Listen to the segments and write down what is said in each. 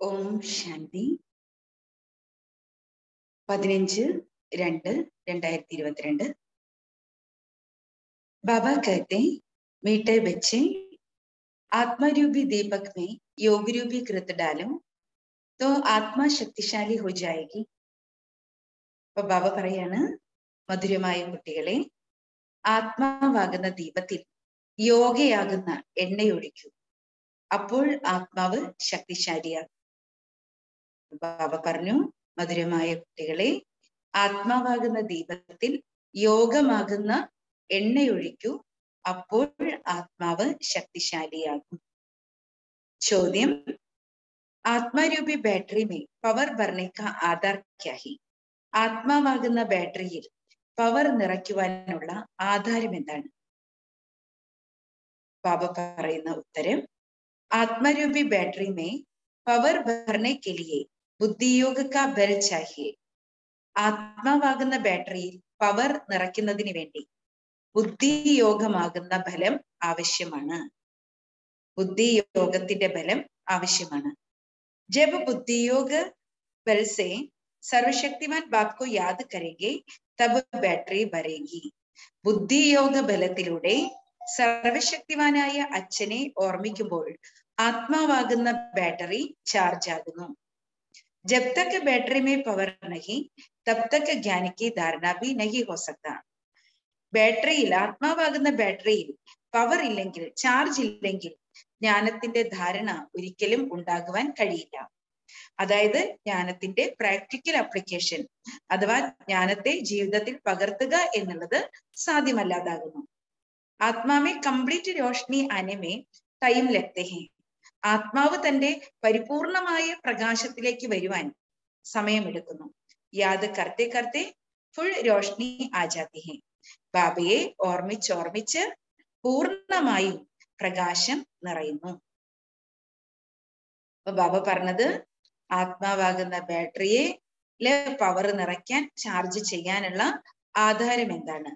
ओम शांति 15/2/2022। बाबा कहते हैं, मीठे बच्चे, आत्मरूपी दीपक में योग रूपी कृत डालो तो आत्मा शक्तिशाली हो जाएगी. അപ്പൊ ബാബ പറയാണ്, മധുരമായ കുട്ടികളെ, ആത്മാവാകുന്ന ദീപത്തിൽ യോഗയാകുന്ന എണ്ണയൊഴിക്കൂ, അപ്പോൾ ആത്മാവ് ശക്തിശാലിയാകും. ബാബ പറഞ്ഞു, മധുരമായ കുട്ടികളെ, ആത്മാവാകുന്ന ദീപത്തിൽ യോഗമാകുന്ന എണ്ണയൊഴിക്കൂ, അപ്പോൾ ആത്മാവ് ശക്തിശാലിയാകും. ചോദ്യം, ആത്മാരൂപി बैटरी में पवर भरने का आधार क्या है? ആത്മാവാകുന്ന ബാറ്ററിയിൽ പവർ നിറയ്ക്കുവാനുള്ള ആധാരം എന്താണ്? ബാബ പറയുന്ന ഉത്തരം, ആത്മരൂപി बैटरी में पवर भरने के लिए बुद्धि योग का बल चाहिए. ആത്മാവാകുന്ന ബാറ്ററിയിൽ പവർ നിറയ്ക്കുന്നതിന് വേണ്ടി ബുദ്ധിയോഗമാകുന്ന ബലം ആവശ്യമാണ്. ബുദ്ധിയോഗത്തിന്റെ ബലം ആവശ്യമാണ്. जब बुद्धि योग बल से सर्वशक्तिमान बाप को याद करेंगे तब बैटरी भरेगी. ബുദ്ധിയോഗ ബലത്തിലൂടെ സർവശക്തിമാനായ അച്ഛനെ ഓർമ്മിക്കുമ്പോൾ ആത്മാവാകുന്ന ബാറ്ററി ചാർജ് ആകുന്നു. जब तक बैटरी में पवर नहीं तब तक ज्ञान की धारणा भी नहीं हो सकता. ബാറ്ററിയിൽ, ആത്മാവാകുന്ന ബാറ്ററിയിൽ പവർ ഇല്ലെങ്കിൽ, ചാർജ് ഇല്ലെങ്കിൽ ജ്ഞാനത്തിന്റെ ധാരണ ഒരിക്കലും ഉണ്ടാകുവാൻ കഴിയില്ല. അതായത് ജ്ഞാനത്തിന്റെ പ്രാക്ടിക്കൽ ആപ്ലിക്കേഷൻ അഥവാ ജ്ഞാനത്തെ ജീവിതത്തിൽ പകർത്തുക എന്നുള്ളത് സാധ്യമല്ലാതാകുന്നു. ആത്മാവെ കംപ്ലീറ്റ് രോഷ്നി ആനെ ടൈം ലഗ്തേ ഹൈ. ആത്മാവ് തന്റെ പരിപൂർണമായ പ്രകാശത്തിലേക്ക് വരുവാൻ സമയമെടുക്കുന്നു. യാദ് കർത്തെ കർത്തെ ഫുൾ രോഷ്നി ആ ജാതി ഹൈ. ബാബയെ ഓർമ്മിച്ചോർമ്മിച്ച് പൂർണ്ണമായും പ്രകാശം നിറയുന്നു. അപ്പൊ ബാബ പറഞ്ഞത്, ആത്മാവാകുന്ന ബാറ്ററിയെ പവർ നിറയ്ക്കാൻ, ചാർജ് ചെയ്യാനുള്ള ആധാരം എന്താണ്?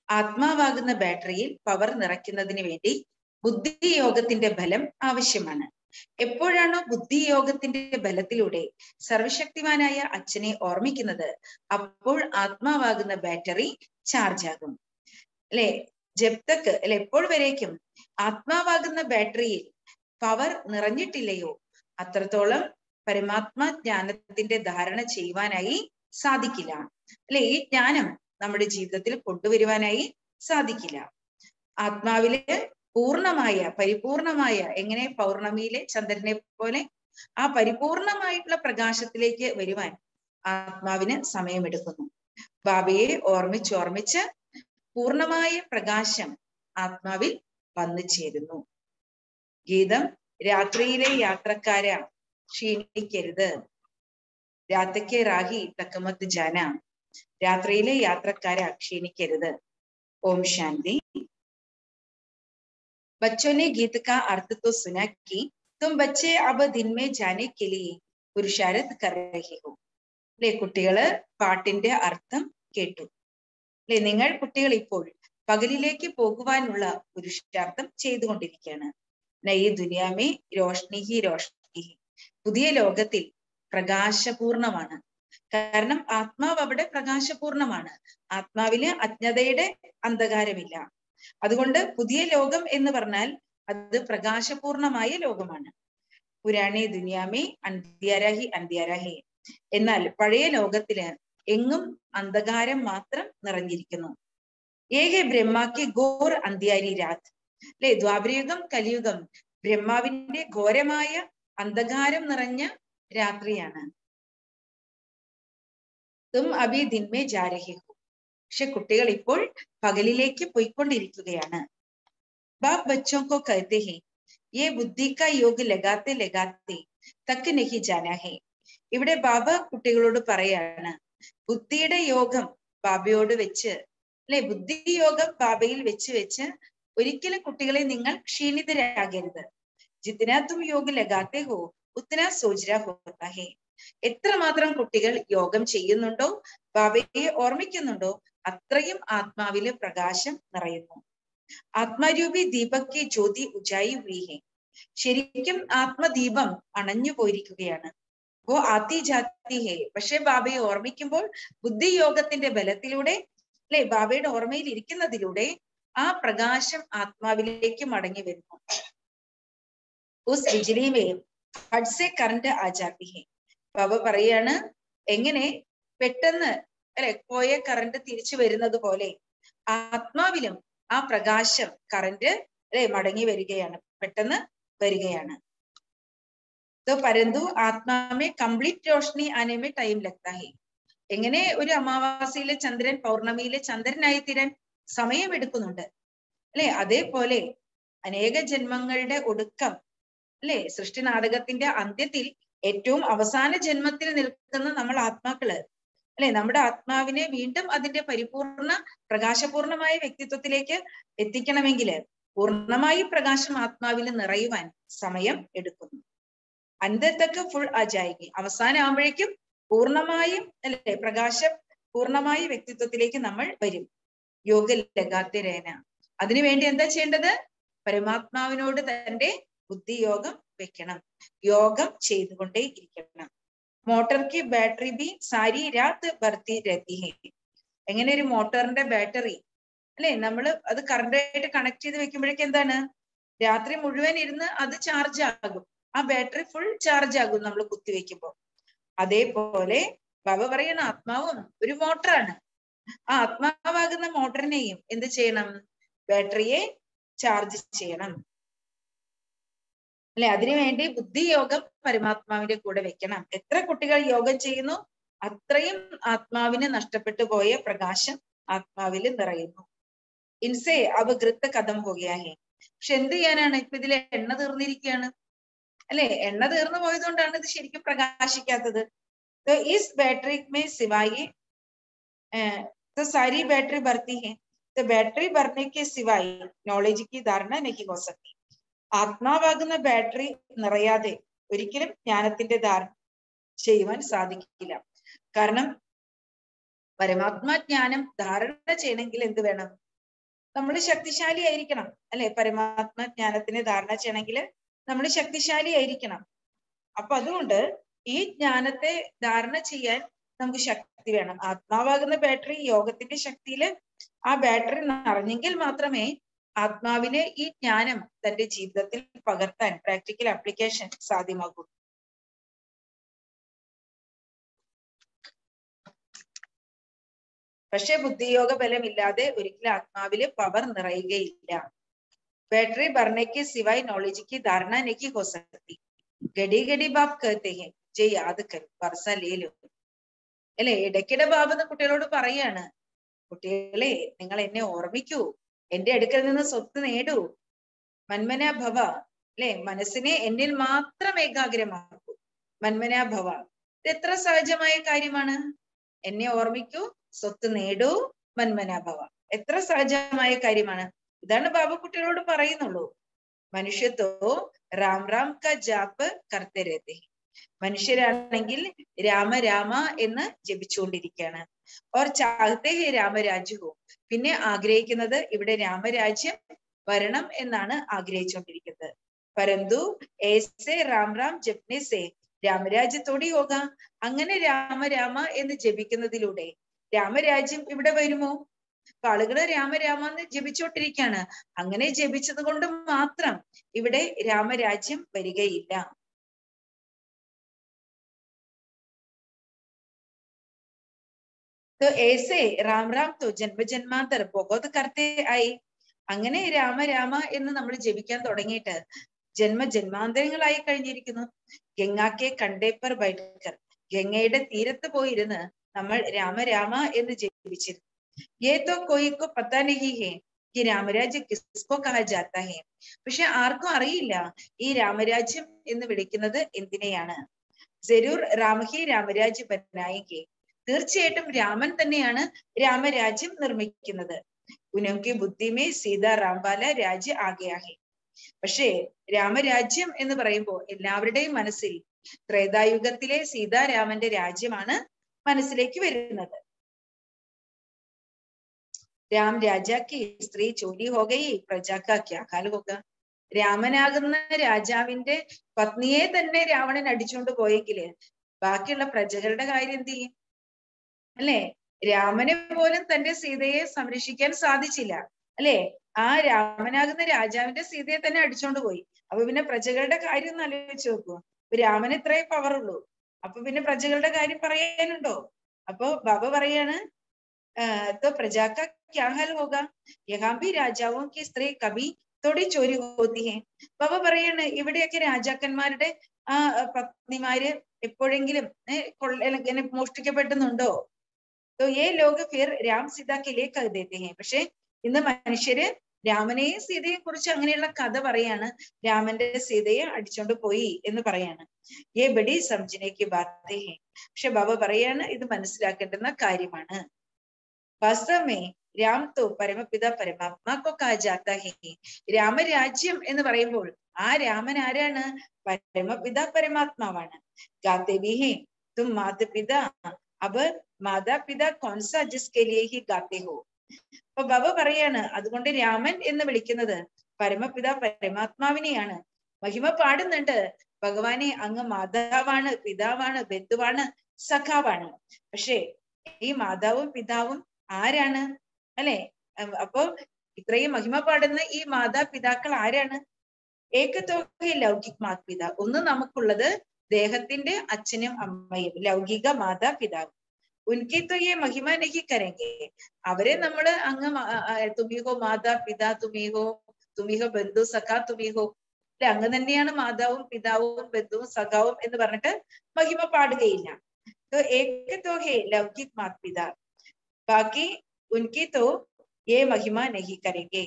ആത്മാവാകുന്ന ബാറ്ററിയിൽ പവർ നിറയ്ക്കുന്നതിന് വേണ്ടി ബുദ്ധിയോഗത്തിന്റെ ബലം ആവശ്യമാണ്. എപ്പോഴാണോ ബുദ്ധിയോഗത്തിന്റെ ബലത്തിലൂടെ സർവശക്തിമാനായ അച്ഛനെ ഓർമ്മിക്കുന്നത്, അപ്പോൾ ആത്മാവാകുന്ന ബാറ്ററി ചാർജ് ആകും. അല്ലെ, ജബ്തക്ക് അല്ലെ, എപ്പോൾ വരേക്കും ആത്മാവാകുന്ന ബാറ്ററിയിൽ പവർ നിറഞ്ഞിട്ടില്ലയോ അത്രത്തോളം പരമാത്മാ ജ്ഞാനത്തിന്റെ ധാരണ ചെയ്യുവാനായി സാധിക്കില്ല. അല്ലെ, ഈ ജ്ഞാനം നമ്മുടെ ജീവിതത്തിൽ കൊണ്ടുവരുവാനായി സാധിക്കില്ല. ആത്മാവില് പൂർണ്ണമായ, പരിപൂർണമായ, എങ്ങനെ പൗർണമിയിലെ ചന്ദ്രനെ പോലെ ആ പരിപൂർണമായിട്ടുള്ള പ്രകാശത്തിലേക്ക് വരുവാൻ ആത്മാവിന് സമയമെടുക്കുന്നു. ബാബയെ ഓർമ്മിച്ചോർമ്മിച്ച് പൂർണമായ പ്രകാശം ആത്മാവിൽ വന്നു ചേരുന്നു. ഗീതം, രാത്രിയിലെ യാത്രക്കാര ക്ഷീണിക്കരുത്, രാത്രിക്ക് റാഹി തക്കമത്ത് ജാന. രാത്രിയിലെ യാത്രക്കാര ക്ഷീണിക്കരുത്. ഓം ശാന്തി. बच्चों ने गीत का अर्थ तो सुना कि तुम बच्चे अब दिन में जाने के लिए पुरुषार्थ कर रहे हो. അല്ലെ, കുട്ടികള് പാട്ടിന്റെ അർത്ഥം കേട്ടു. അല്ലെ, നിങ്ങൾ കുട്ടികൾ ഇപ്പോൾ പകലിലേക്ക് പോകുവാനുള്ള പുരുഷാർത്ഥം ചെയ്തുകൊണ്ടിരിക്കുകയാണ്. നയി ദുനിയാമേ രോഷ്നി ഹി രോഷ്നി ഹി. പുതിയ ലോകത്തിൽ പ്രകാശപൂർണമാണ്. കാരണം ആത്മാവ് അവിടെ പ്രകാശപൂർണമാണ്. ആത്മാവിന് അജ്ഞതയുടെ അന്ധകാരമില്ല. അതുകൊണ്ട് പുതിയ ലോകം എന്ന് പറഞ്ഞാൽ അത് പ്രകാശപൂർണമായ ലോകമാണ്. പുരാണേ ദുനിയാമേ അന്ധ്യാരഹി അന്ധ്യാരഹി. എന്നാൽ പഴയ ലോകത്തില് എങ്ങും അന്ധകാരം മാത്രം നിറഞ്ഞിരിക്കുന്നു. ഏകെ ബ്രഹ്മാക്ക് ഘോർ അന്ധ്യാരി രാത്. അല്ലെ, ദ്വാപരയുഗം കലിയുഗം ബ്രഹ്മാവിന്റെ ഘോരമായ അന്ധകാരം നിറഞ്ഞ രാത്രിയാണ്. തും അഭി ദിൻമേ ജാ രഹേ ഹോ. പക്ഷെ കുട്ടികൾ ഇപ്പോൾ പകലിലേക്ക് പോയിക്കൊണ്ടിരിക്കുകയാണ്. ബാപ് ബച്ചോ കോ കഹത്തെ ഹൈ, യേ ബുദ്ധി കാ योग लगाते लगाते തക്ക് നഹി ജാനാ ഹൈ. ഇവിടെ ബാബ കുട്ടികളോട് പറയാണ്, ബുദ്ധിയുടെ യോഗം ബാബയോട് വെച്ച്, അല്ലെ, ബുദ്ധിയോഗം ബാബയിൽ വെച്ച് ഒരിക്കലും കുട്ടികളെ നിങ്ങൾ ക്ഷീണിതരാകരുത്. ജിത്നാ തും योग लगाते हो ഉത്തനാ സോച്രാ ഹോത്താ ഹൈ. എത്രമാത്രം കുട്ടികൾ യോഗം ചെയ്യുന്നുണ്ടോ, ബാബയെ ഓർമ്മിക്കുന്നുണ്ടോ, അത്രയും ആത്മാവില് പ്രകാശം നിറയുന്നു. ആത്മാരൂപി ദീപക് കി ജ്യോതി ഉജായി ഹുയി ഹൈ. ശരിക്കും ആത്മദീപം അണഞ്ഞു പോയിരിക്കുകയാണ്. ഓ ആത്തി ജാതി ഹേ. പക്ഷെ ബാബയെ ഓർമ്മിക്കുമ്പോൾ ബുദ്ധിയോഗത്തിന്റെ ബലത്തിലൂടെ അല്ലെ, ബാബയുടെ ഓർമ്മയിൽ ഇരിക്കുന്നതിലൂടെ ആ പ്രകാശം ആത്മാവിലേക്ക് മടങ്ങി വരുന്നു. ഉസ് ബിജ്ലി മേ ഹഡ് സെ കറണ്ട് ആ ജാതി ഹേ. ബാബ പറയാണ്, എങ്ങനെ പെട്ടെന്ന് അല്ലെ പോയ കറണ്ട് തിരിച്ചു വരുന്നത് പോലെ ആത്മാവിലും ആ പ്രകാശം കറന്റ് അല്ലെ മടങ്ങി വരികയാണ്, പെട്ടെന്ന് വരികയാണ്. പരന്തു ആത്മാമേ കംപ്ലീറ്റ് രോഷ്നി ആനേമേ ടൈം ലഗ്താ ഹേ. എങ്ങനെ ഒരു അമാവാസിയിലെ ചന്ദ്രൻ പൗർണമിയിലെ ചന്ദ്രനായി തീരാൻ സമയം എടുക്കുന്നുണ്ട് അല്ലെ, അതേപോലെ അനേക ജന്മങ്ങളുടെ ഒടുക്കം അല്ലെ, സൃഷ്ടി നാടകത്തിന്റെ അന്ത്യത്തിൽ ഏറ്റവും അവസാന ജന്മത്തിൽ നിൽക്കുന്ന നമ്മൾ ആത്മാക്കള് അല്ലെ, നമ്മുടെ ആത്മാവിനെ വീണ്ടും അതിന്റെ പരിപൂർണ പ്രകാശപൂർണമായ വ്യക്തിത്വത്തിലേക്ക് എത്തിക്കണമെങ്കിൽ പൂർണ്ണമായി പ്രകാശം ആത്മാവിൽ നിറയുവാൻ സമയം എടുക്കുന്നു. അന്തത്തൊക്കെ ഫുൾ ആജായിക്ക്, അവസാനം ആകുമ്പോഴേക്കും പൂർണ്ണമായും അല്ലെ പ്രകാശം പൂർണ്ണമായ വ്യക്തിത്വത്തിലേക്ക് നമ്മൾ വരും. യോഗ ലഗാത്തിരേന. അതിനുവേണ്ടി എന്താ ചെയ്യേണ്ടത്? പരമാത്മാവിനോട് തന്റെ ബുദ്ധിയോഗം വെക്കണം, യോഗം ചെയ്തുകൊണ്ടേ ഇരിക്കണം. മോട്ടോർക്ക് ബാറ്ററി ബി സാരി രാത് ഭർത്തി രഹത്തി ഹേ. എങ്ങനെ ഒരു മോട്ടോറിന്റെ ബാറ്ററി അല്ലെ, നമ്മൾ അത് കറണ്ടായിട്ട് കണക്ട് ചെയ്ത് വെക്കുമ്പോഴേക്കും എന്താണ്, രാത്രി മുഴുവൻ ഇരുന്ന് അത് ചാർജ് ആകും, ആ ബാറ്ററി ഫുൾ ചാർജ് ആകും നമ്മൾ കുത്തിവെക്കുമ്പോൾ. അതേപോലെ ബാബ പറയുന്ന ആത്മാവും ഒരു മോട്ടറാണ്. ആ ആത്മാവാകുന്ന മോട്ടറിനെയും എന്ത് ചെയ്യണം? ബാറ്ററിയെ ചാർജ് ചെയ്യണം അല്ലെ. അതിനുവേണ്ടി ബുദ്ധിയോഗം പരമാത്മാവിന്റെ കൂടെ വെക്കണം. എത്ര കുട്ടികൾ യോഗം ചെയ്യുന്നു അത്രയും ആത്മാവിന് നഷ്ടപ്പെട്ടു പോയ പ്രകാശം ആത്മാവിൽ നിറയുന്നു. ഇൻസേ അപകൃത്ത കഥം പോകുകയാഹേ. പക്ഷെ എന്ത് ചെയ്യാനാണ്, ഇപ്പൊ ഇതിൽ എണ്ണ തീർന്നിരിക്കുകയാണ് അല്ലെ, എണ്ണ തീർന്നു പോയതുകൊണ്ടാണ് ഇത് ശരിക്കും പ്രകാശിക്കാത്തത്. इस बैटरी में सिवाय तो सारी बैटरी भरती है, तो बैटरी भरने के सिवाय नॉलेज की धारणा नहीं हो सकती. ആത്മാവാകുന്ന ബാറ്ററി നിറയാതെ ഒരിക്കലും ജ്ഞാനത്തിന്റെ ധാരണ ചെയ്യുവാൻ സാധിക്കില്ല. കാരണം പരമാത്മാ ജ്ഞാനം ധാരണ ചെയ്യണമെങ്കിൽ എന്ത് വേണം? നമ്മൾ ശക്തിശാലി ആയിരിക്കണം അല്ലെ. പരമാത്മാ ജ്ഞാനത്തിന് ധാരണ ചെയ്യണമെങ്കിൽ നമ്മൾ ശക്തിശാലി ആയിരിക്കണം. അപ്പൊ അതുകൊണ്ട് ഈ ജ്ഞാനത്തെ ധാരണ ചെയ്യാൻ നമുക്ക് ശക്തി വേണം. ആത്മാവാകുന്ന ബാറ്ററി യോഗത്തിന്റെ ശക്തിയില് ആ ബാറ്ററി നിറഞ്ഞെങ്കിൽ മാത്രമേ ആത്മാവിന് ഈ ജ്ഞാനം തന്റെ ജീവിതത്തിൽ പകർത്താൻ പ്രാക്ടിക്കൽ ആപ്ലിക്കേഷൻ സാധ്യമാകൂ. പക്ഷെ ബുദ്ധിയോഗ ബലമില്ലാതെ ഒരിക്കലും ആത്മാവില് പവർ നിറയുകയില്ല. ബാറ്ററി ഭർണയ്ക്ക് സിവായ് നോളജ് ധാരണ നെക്കി ഹോ സക്തി. ഗഡി ഗഡി ബാബ് कहते हैं जे याद कर वर्षा ले लो അല്ലെ. ഇടയ്ക്കിടെ ബാബ കുട്ടികളോട് പറയാണ്, കുട്ടികളെ നിങ്ങൾ എന്നെ ഓർമ്മിക്കൂ, എന്റെ അടുക്കൽ നിന്ന് സ്വത്ത് നേടൂ, മന്മനാ ഭവ അല്ലെ, മനസ്സിനെ എന്നിൽ മാത്രം ഏകാഗ്രമാക്കൂ, മന്മനാ ഭവ. ഇത് എത്ര സഹജമായ കാര്യമാണ്. എന്നെ ഓർമ്മിക്കൂ, സ്വത്ത് നേടൂ, മന്മനാ ഭവ. എത്ര സഹജമായ കാര്യമാണ്. ഇതാണ് ബാബ കുട്ടികളോട് പറയുന്നുള്ളൂ. മനുഷ്യത്വോ രാം രാം ക ജാപ്പ് കർത്തെ രഹത്തെ. മനുഷ്യരാണെങ്കിൽ രാമ രാമ എന്ന് ജപിച്ചുകൊണ്ടിരിക്കുകയാണ്. ഓർ ചാഹത്തെ ഹേ രാമരാജ്യവും. പിന്നെ ആഗ്രഹിക്കുന്നത് ഇവിടെ രാമരാജ്യം വരണം എന്നാണ് ആഗ്രഹിച്ചുകൊണ്ടിരിക്കുന്നത്. പരന്തു ഏസെ രാം രാം ജപ്നെ സേ രാമരാജ്യത്തോടെ യോഗ. അങ്ങനെ രാമ രാമ എന്ന് ജപിക്കുന്നതിലൂടെ രാമരാജ്യം ഇവിടെ വരുമോ? അപ്പൊ ആളുകള് രാമരാമ എന്ന് ജപിച്ചോണ്ടിരിക്കുകയാണ്. അങ്ങനെ ജപിച്ചത് കൊണ്ട് മാത്രം ഇവിടെ രാമരാജ്യം വരികയില്ല. ഏസേ രാം രാം തോ ജന്മജന്മാന്തർ ബഹുത് കർത്തേ ആയി. അങ്ങനെ രാമ രാമ എന്ന് നമ്മൾ ജപിക്കാൻ തുടങ്ങിയിട്ട് ജന്മജന്മാന്തരങ്ങളായി കഴിഞ്ഞിരിക്കുന്നു. ഗംഗാക്കെ കണ്ടേപ്പർ ബൈഠക്കർ. ഗംഗയുടെ തീരത്ത് പോയിരുന്ന് നമ്മൾ രാമ രാമ എന്ന് ജപിച്ചിരുന്നു. ये तो कोई को पता नहीं है कि രാമരാജ്യം കിസ്കോ കഹാ ജാത്താ ഹെ. പക്ഷെ ആർക്കും അറിയില്ല ഈ രാമരാജ്യം എന്ന് വിളിക്കുന്നത് എന്തിനെയാണ്. ജരൂർ രാമഹി രാമരാജ്യം ബനായെങ്കി. തീർച്ചയായിട്ടും രാമൻ തന്നെയാണ് രാമരാജ്യം നിർമ്മിക്കുന്നത്. ഉനക്കി ബുദ്ധിമേ സീതാ രാംബാല രാജ്യ ആകെയാ ഹെ. പക്ഷേ രാമരാജ്യം എന്ന് പറയുമ്പോൾ എല്ലാവരുടെയും മനസ്സിൽ ത്രേതായുഗത്തിലെ സീതാരാമന്റെ രാജ്യമാണ് മനസ്സിലേക്ക് വരുന്നത്. രാം രാജാ की स्त्री चोरी हो गई, प्रजा का क्या हाल होगा. രാമനാകുന്ന രാജാവിന്റെ പത്നിയെ തന്നെ രാവണൻ അടിച്ചുകൊണ്ട് പോയെങ്കില് ബാക്കിയുള്ള പ്രജകളുടെ കാര്യം എന്ത് ചെയ്യും? അല്ലെ? രാമനെ പോലും തന്റെ സീതയെ സംരക്ഷിക്കാൻ സാധിച്ചില്ല, അല്ലെ? ആ രാമനാകുന്ന രാജാവിന്റെ സീതയെ തന്നെ അടിച്ചോണ്ട് പോയി. അപ്പൊ പിന്നെ പ്രജകളുടെ കാര്യം ഒന്ന് ആലോചിച്ച് നോക്കൂ. രാമന് ഇത്രേ പവറുള്ളൂ, അപ്പൊ പിന്നെ പ്രജകളുടെ കാര്യം പറയാനുണ്ടോ? അപ്പൊ ബാബ പറയാണ്, तो प्रजा का क्या हाल होगा, यहाँ भी राजाओं की स्त्री कभी थोड़ी चोरी होती है. ബാബ പറയാണ്, ഇവിടെയൊക്കെ രാജാക്കന്മാരുടെ ആ പത്നിമാര് എപ്പോഴെങ്കിലും ഇങ്ങനെ മോഷ്ടിക്കപ്പെടുന്നുണ്ടോ? तो ये लोग फिर राम सीता के लिए कर देते हैं. പക്ഷെ ഇന്ന് മനുഷ്യര് രാമനെയും സീതയെ കുറിച്ച് അങ്ങനെയുള്ള കഥ പറയാണ്, രാമന്റെ സീതയെ അടിച്ചോണ്ട് പോയി എന്ന് പറയാണ്. ये बड़ी समझने की बातें हैं. പക്ഷെ ബാബ പറയാണ്, ഇത് മനസ്സിലാക്കേണ്ടുന്ന കാര്യമാണ്. वास्तव में രാം तो പരമപിത പരമാത്മാ को कहा जाता है. രാമരാജ്യം എന്ന് പറയുമ്പോൾ ആ രാമൻ ആരാണ്? പരമപിത പരമാത്മാവാണ്. गाते भी हैं तुम माता पिता, अब മാതാ പിതാ കോൺസ ജിസ്കെ ലിയേ ഹി ഗാത്തെ ഹോ. അപ്പൊ ബാബ പറയാണ്, അതുകൊണ്ട് രാമൻ എന്ന് വിളിക്കുന്നത് പരമപിത പരമാത്മാവിനെയാണ്. മഹിമ പാടുന്നുണ്ട്, ഭഗവാനെ അങ്ങ് മാതാവാണ്, പിതാവാണ്, ബന്ധുവാണ്, സഖാവാണ്. പക്ഷെ ഈ മാതാവും പിതാവും ആരാണ്? അല്ലെ? അപ്പൊ ഇത്രയും മഹിമ പാടുന്ന ഈ മാതാപിതാക്കൾ ആരാണ്? ഏകതോഹി ലൗകിക് മാതാപിത. ഒന്ന് നമുക്കുള്ളത് ദേഹത്തിന്റെ അച്ഛനും അമ്മയും, ലൗകിക മാതാപിതാവും. ഉൻകി तो ये महिमा नहीं करेंगे. അവരെ നമ്മള് അങ്ങ് തുമിഹോ മാതാ പിതാ തുമിഹോ ബന്ധു സഖാ തുമിഹോ, അല്ലെ? അങ്ങ് തന്നെയാണ് മാതാവും പിതാവും ബന്ധുവും സഖാവും എന്ന് പറഞ്ഞിട്ട് മഹിമ പാടുകയില്ല. तो एक तो है लौकिक माता पिता, ബാക്കി ഉൻകി तो ये महिमा नहीं करेंगे.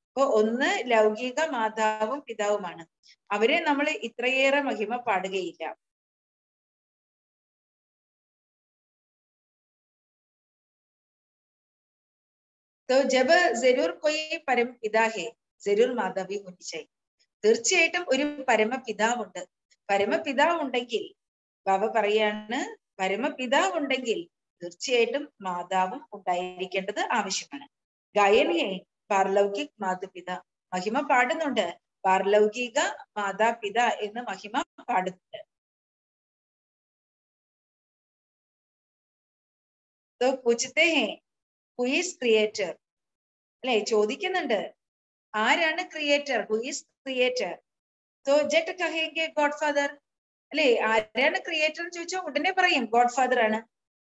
അപ്പൊ ഒന്ന് ലൗകിക മാതാവും പിതാവുമാണ്, അവരെ നമ്മൾ ഇത്രയേറെ മഹിമ പാടുകയില്ല. तो जब जरूर कोई परम पिता है जरूर माता भी होनी चाहिए. തീർച്ചയായിട്ടും ഒരു പരമപിതാവുണ്ട്. പരമപിതാവുണ്ടെങ്കിൽ ബാബ പറയാണ്, പരമപിതാവുണ്ടെങ്കിൽ തീർച്ചയായിട്ടും മാതാവും ഉണ്ടായിരിക്കേണ്ടത് ആവശ്യമാണ്. ഗായനിയെ പാർലൗകിക് മാതാപിത, മഹിമ പാടുന്നുണ്ട്, പാർലൗകിക മാതാപിത എന്ന് മഹിമ പാടുന്നുണ്ട്. तो पूछते हैं हु इज क्रिएटर, അല്ലെ? ചോദിക്കുന്നുണ്ട്, ആരാണ് ക്രിയേറ്റർ? Who is creator? तो ജട്ട് കഹേംഗെ ഗോഡ് ഫാദർ, അല്ലെ? ആരാണ് ക്രിയേറ്റർ എന്ന് ചോദിച്ചാൽ ഉടനെ പറയും ഗോഡ് ഫാദർ ആണ്.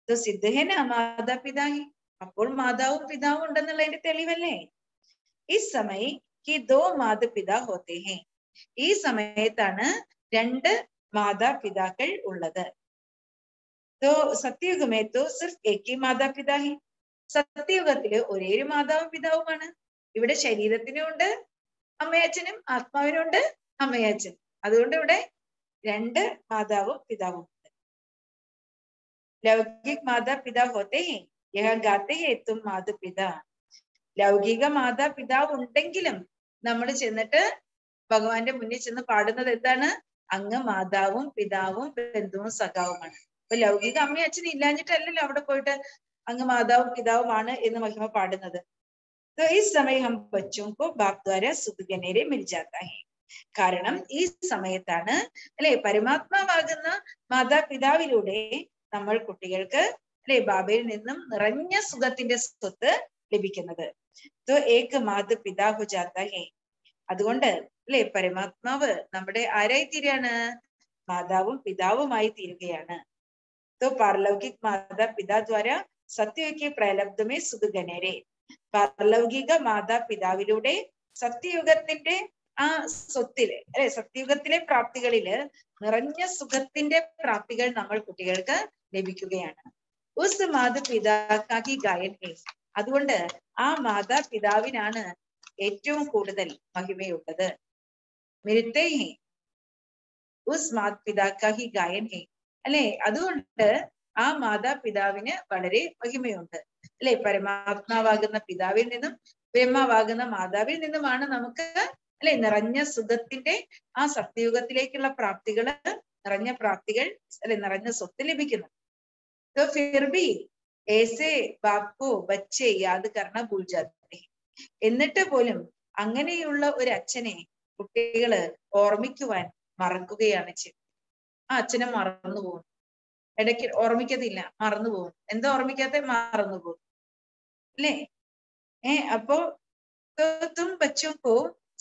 तो सिद्ध है ना माता पिता ही, അപ്പോൾ മാതാവും പിതാവും ഉണ്ടെന്നുള്ളതിന്റെ തെളിവല്ലേ? ഈ സമയ कि दो माता पिता होते हैं. ഈ സമയത്താണ് രണ്ട് മാതാപിതാക്കൾ ഉള്ളത്. तो सत्युग में तो सिर्फ एक ही माता पिता है. സത്യയുഗത്തില് ഒരേ ഒരു മാതാവും പിതാവുമാണ്. ഇവിടെ ശരീരത്തിനുണ്ട് അമ്മയച്ഛനും, ആത്മാവിനുണ്ട് അമ്മയച്ഛൻ. അതുകൊണ്ട് ഇവിടെ രണ്ട് മാതാവും പിതാവും ഉണ്ട്. ലൗകിക് മാതാ പിതാ ഹോത്തെ ഹേ യഹ ഗാത്തെ ഹേ തും മാതാ പിതാ. ലൗകിക മാതാപിതാവ് ഉണ്ടെങ്കിലും നമ്മൾ ചെന്നിട്ട് ഭഗവാന്റെ മുന്നിൽ ചെന്ന് പാടുന്നത് എന്താണ്? അങ്ങ് മാതാവും പിതാവും ബന്ധുവും സഖാവുമാണ്. അപ്പൊ ലൗകിക അമ്മയും അച്ഛനും ഇല്ലാഞ്ഞിട്ടല്ലല്ലോ അവിടെ പോയിട്ട് അങ്ങ് മാതാവും പിതാവുമാണ് എന്ന് മഹിമ പാടുന്നത്. तो इस समय हम बच्चों को बाप द्वारा सुख गनेरे मिल जाता है. കാരണം ഈ സമയത്താണ്, അല്ലെ, പരമാത്മാവാകുന്ന മാതാപിതാവിലൂടെ നമ്മൾ കുട്ടികൾക്ക്, അല്ലെ, ബാബയിൽ നിന്നും നിറഞ്ഞ സുഖത്തിന്റെ സ്വത്ത് ലഭിക്കുന്നത്. तो एक माता पिता हो जाता है. അതുകൊണ്ട്, അല്ലെ, പരമാത്മാവ് നമ്മുടെ ആരായി തീരാണ്? മാതാവും പിതാവുമായി തീരുകയാണ്. तो पारलौकिक माता पिता द्वारा സത്യയുഗ പ്രലബ്ധമേ സുഖ ഗനേരെ. പാർലൗകിക മാതാപിതാവിലൂടെ സത്യയുഗത്തിന്റെ ആ സ്വത്തില്, അല്ലെ, സത്യയുഗത്തിലെ പ്രാപ്തികളില് നിറഞ്ഞ സുഖത്തിന്റെ പ്രാപ്തികൾ നമ്മൾ കുട്ടികൾക്ക് ലഭിക്കുകയാണ്. ഉസ് മാതാപിതാക്കി ഗായൻ ഹേ. അതുകൊണ്ട് ആ മാതാപിതാവിനാണ് ഏറ്റവും കൂടുതൽ മഹിമയുള്ളത്. മിരുത്തേ ഹേ ഉസ് മാതാപിതാക്കി ഗായൻ ഹേ, അല്ലെ? അതുകൊണ്ട് ആ മാതാപിതാവിന് വളരെ മഹിമയുണ്ട്, അല്ലെ? പരമാത്മാവാകുന്ന പിതാവിൽ നിന്നും ബ്രഹ്മാവാകുന്ന മാതാവിൽ നിന്നുമാണ് നമുക്ക്, അല്ലെ, നിറഞ്ഞ സുഖത്തിന്റെ ആ സത്യയുഗത്തിലേക്കുള്ള പ്രാപ്തികള്, നിറഞ്ഞ പ്രാപ്തികൾ, അല്ലെ, നിറഞ്ഞ സ്വത്ത് ലഭിക്കുന്നത്. तो फिर भी ऐसे बाप को बच्चे याद करना भूल जाते हैं. എന്നിട്ട് പോലും അങ്ങനെയുള്ള ഒരു അച്ഛനെ കുട്ടികള് ഓർമ്മിക്കുവാൻ മറക്കുകയാണ് ചെയ്യുന്നത്. ആ അച്ഛനെ മറന്നു പോകും, ഇടയ്ക്ക് ഓർമ്മിക്കത്തില്ല, മറന്നു പോകും. എന്താ ഓർമ്മിക്കാത്ത? മറന്നു പോകും അല്ലേ? അപ്പോ तुम बच्चों को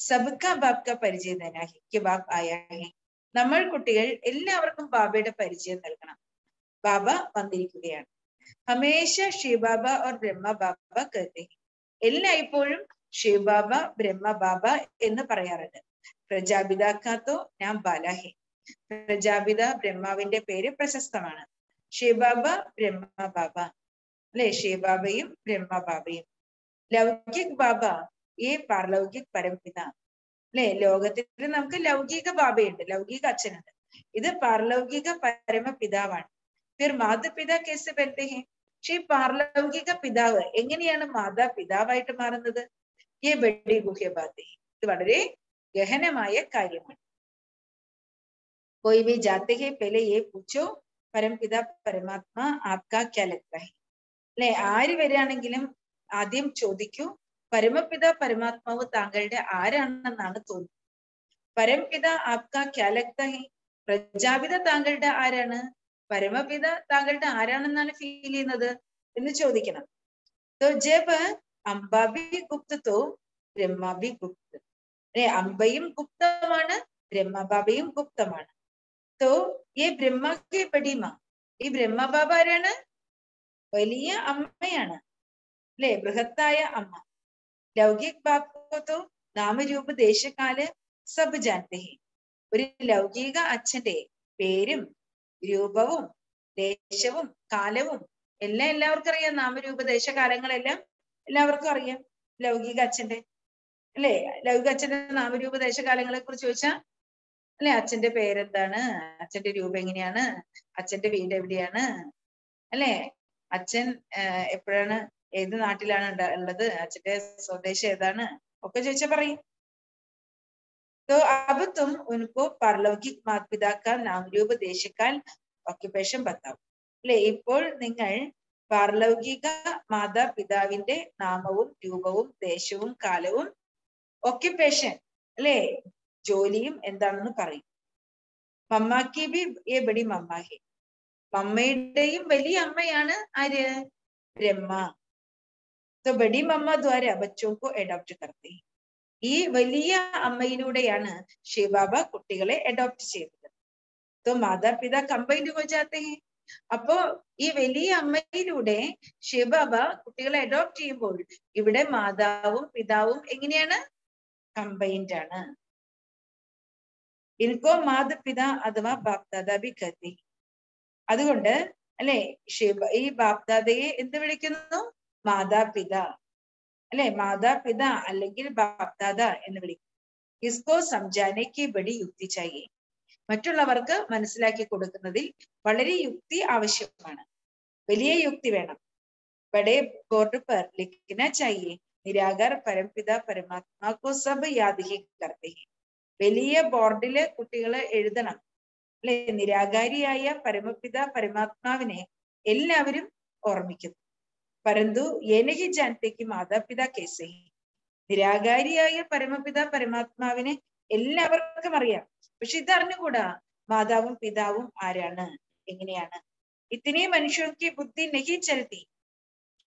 सबका बाप का परिचय देना है कि बाप आया है. നമ്മൾ കുട്ടികൾ എല്ലാവർക്കും ബാബയുടെ പരിചയം നൽകണം. ബാബ വന്നിരിക്കുകയാണ്. ഹമേശ ശിവബാബ और ബ്രഹ്മ ബാബ कहते हैं. എല്ലായ്പ്പോഴും ശിവബാബ ബ്രഹ്മ ബാബ എന്ന് പറയാറുണ്ട്. പ്രജാപിതാക്കാത്തോ ഞാൻ ബാലാഹെ. പ്രജാപിത ബ്രഹ്മാവിന്റെ പേര് പ്രശസ്തമാണ്. ശിവബാബ ബ്രഹ്മ ബാബ അല്ലെ? ശിവബാബയും ബ്രഹ്മ ബാബയും. ലൗകിക് ബാബ ഈ പാർലൗകിക് പരംപിത അല്ലെ? ലോകത്തിൽ നമുക്ക് ലൗകിക ബാബയുണ്ട്, ലൗകിക അച്ഛനുണ്ട്. ഇത് പാർലൗകിക പരമപിതാവാണ്. ഫിർ മാതാപിതാ കേസ് ബനത്തെ ഹെ. പക്ഷെ ഈ പാർലൗകിക പിതാവ് എങ്ങനെയാണ് മാതാപിതാവായിട്ട് മാറുന്നത്? ये बड़ी गुह्य बात है. ഇത് വളരെ ഗഹനമായ കാര്യമാണ്. कोई भी जाते हैं पहले ये पूछो परमपिता परमात्मा आपका क्या लगता है. അല്ലെ? ആര് വരികയാണെങ്കിലും ആദ്യം ചോദിക്കൂ, പരമപിത പരമാത്മാവ് താങ്കളുടെ ആരാണെന്നാണ് തോന്നുന്നത്. പരംപിത ആപ്കാ ക്യാ ലഗ്താ ഹൈ. പ്രജാപിത താങ്കളുടെ ആരാണ്? പരമപിത താങ്കളുടെ ആരാണെന്നാണ് ഫീൽ ചെയ്യുന്നത് എന്ന് ചോദിക്കണം. तो जब अम्बा भी गुप्त तो ब्रह्मा भी गुप्त. അംബയും ഗുപ്തമാണ്, ബ്രഹ്മബാബയും ഗുപ്തമാണ്. तो ये ब्रह्मा के बड़ी माँ. ഈ ബ്രഹ്മബാബ ആരാണ്? വലിയ അമ്മയാണ് അല്ലെ? ബൃഹത്തായ അമ്മ. ലൗകിക് ബാബോ നാമരൂപ ദേശകാല് സബ് ജാനത്തെ ഹെ. ഒരു ലൗകിക അച്ഛന്റെ പേരും രൂപവും ദേശവും കാലവും എല്ലാം എല്ലാവർക്കും അറിയാം. നാമരൂപ ദേശകാലങ്ങളെല്ലാം എല്ലാവർക്കും അറിയാം ലൗകിക അച്ഛന്റെ അല്ലെ? ലൗകിക അച്ഛന്റെ നാമരൂപ ദേശകാലങ്ങളെ കുറിച്ച് ചോദിച്ചാൽ അല്ലെ, അച്ഛന്റെ പേരെന്താണ്, അച്ഛന്റെ രൂപം എങ്ങനെയാണ്, അച്ഛന്റെ വീട് എവിടെയാണ് അല്ലെ, അച്ഛൻ എപ്പോഴാണ്, ഏത് നാട്ടിലാണ് ഉള്ളത്, അച്ഛന്റെ സ്വദേശം ഏതാണ് ഒക്കെ ചോദിച്ചാ പറയും. तो अब तुम उनको पारलौकिक माता पिता का नाम रूप देशकाल ऑक्യുപേഷൻ बताओ. അല്ലെ? ഇപ്പോൾ നിങ്ങൾ പാർലൗകിക മാതാപിതാവിന്റെ നാമവും രൂപവും ദേശവും കാലവും ഓക്യുപേഷൻ അല്ലെ, ജോലിയും എന്താണെന്ന് പറയും. മമ്മാക്കി ബി ഏ ബഡി മമ്മ ഹെ. മമ്മയുടെയും വലിയ അമ്മയാണ് ആര്? ബ്രഹ്മ. तो बड़ी मम्मा द्वारा बच्चों को अडॉप्ट करते हैं. ഈ വലിയ അമ്മയിലൂടെയാണ് ശിവബാബ കുട്ടികളെ അഡോപ്റ്റ് ചെയ്തത്. तो माता पिता കമ്പൈൻഡ് ഹോ ജാത്തെ ഹെ. അപ്പോ ഈ വലിയ അമ്മയിലൂടെ ശിവബാബ കുട്ടികളെ അഡോപ്റ്റ് ചെയ്യുമ്പോൾ ഇവിടെ മാതാവും പിതാവും എങ്ങനെയാണ്? കമ്പൈൻഡ് ആണ്. ഇൻകോ മാതാപിത അഥവാ ബാപ്ദാദ ബി കഹത്തെ. അതുകൊണ്ട് അല്ലെ ഈ ബാപ്ദാദയെ എന്ത് വിളിക്കുന്നു? മാതാപിത അല്ലെ? മാതാപിത അല്ലെങ്കിൽ ബാപ്ദാദ എന്ന് വിളിക്കും. ഇസ്കോ സംജാനെ കി ബഡി യുക്തി ചാഹിയെ. മറ്റുള്ളവർക്ക് മനസ്സിലാക്കി കൊടുക്കുന്നതിൽ വളരെ യുക്തി ആവശ്യമാണ്, വലിയ യുക്തി വേണം. ബഡേ ബോർഡ് പർ ലിഖ്നാ ചാഹിയെ നിരാകാർ പരംപിത പരമാത്മാ കോ സബ് യാദ് ഹി കർത്തെ ഹെ. വലിയ ബോർഡില് കുട്ടികള് എഴുതണം അല്ലെ, നിരാകാരിയായ പരമപിത പരമാത്മാവിനെ എല്ലാവരും ഓർമ്മിക്കുന്നു. പരന്തു യേ നഹി ജാനത്തെ കി മാതാപിത കേസെ ഹെ. നിരാകാരിയായ പരമപിത പരമാത്മാവിനെ എല്ലാവർക്കും അറിയാം, പക്ഷെ ഇതറിഞ്ഞുകൂടാ മാതാവും പിതാവും ആരാണ്, എങ്ങനെയാണ്. ഇത്തിനി മനുഷ്യൻ की बुद्धि नहीं चलती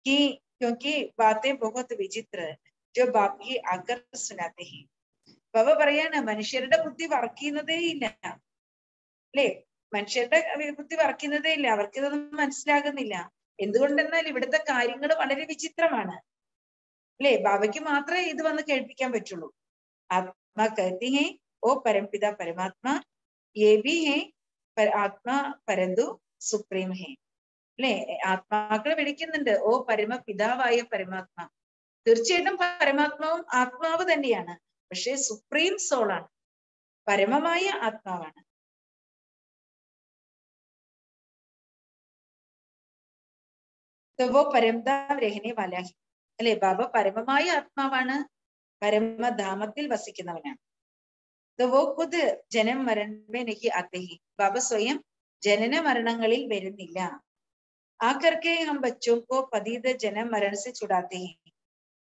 कि क्योंकि बातें बहुत विचित्र जो बाप की आकर सुनाते हैं. ബാബ പറയാണ്, മനുഷ്യരുടെ ബുദ്ധി വർക്ക് ചെയ്യുന്നതേ ഇല്ല അല്ലെ? മനുഷ്യരുടെ ബുദ്ധി വർക്ക് ചെയ്യുന്നതേ ഇല്ല, അവർക്ക് ഇതൊന്നും മനസ്സിലാകുന്നില്ല. എന്തുകൊണ്ടെന്നാൽ ഇവിടുത്തെ കാര്യങ്ങൾ വളരെ വിചിത്രമാണ് അല്ലെ? ബാബയ്ക്ക് മാത്രമേ ഇത് വന്ന് കേൾപ്പിക്കാൻ പറ്റുള്ളൂ. ആത്മാ कहती है ओ परमपिता परमात्मा ये भी है ആത്മാ പരന്തു സുപ്രീം ഹെ. അല്ലെ? ആത്മാക്കളെ വിളിക്കുന്നുണ്ട് ഓ പരമപിതാവായ പരമാത്മാ. തീർച്ചയായിട്ടും പരമാത്മാവും ആത്മാവ് തന്നെയാണ്, പക്ഷെ സുപ്രീം സോളാണ്, പരമമായ ആത്മാവാണ്. പരംധാം രഹനെ വാലാ ഹെ. അല്ലെ? ബാബ പരമമായ ആത്മാവാണ്, പരമധാമത്തിൽ വസിക്കുന്നവനാണ്. ഖുദ് ജനം മരൺ മേ നഹി ആത്തെ ഹെ. ബാബ സ്വയം ജനന മരണങ്ങളിൽ വരുന്നില്ല. ആകർക്കെ ഹം ബച്ചോ കോ പതീത ജനം മരണ സെ ചുടാത്തെ ഹെ.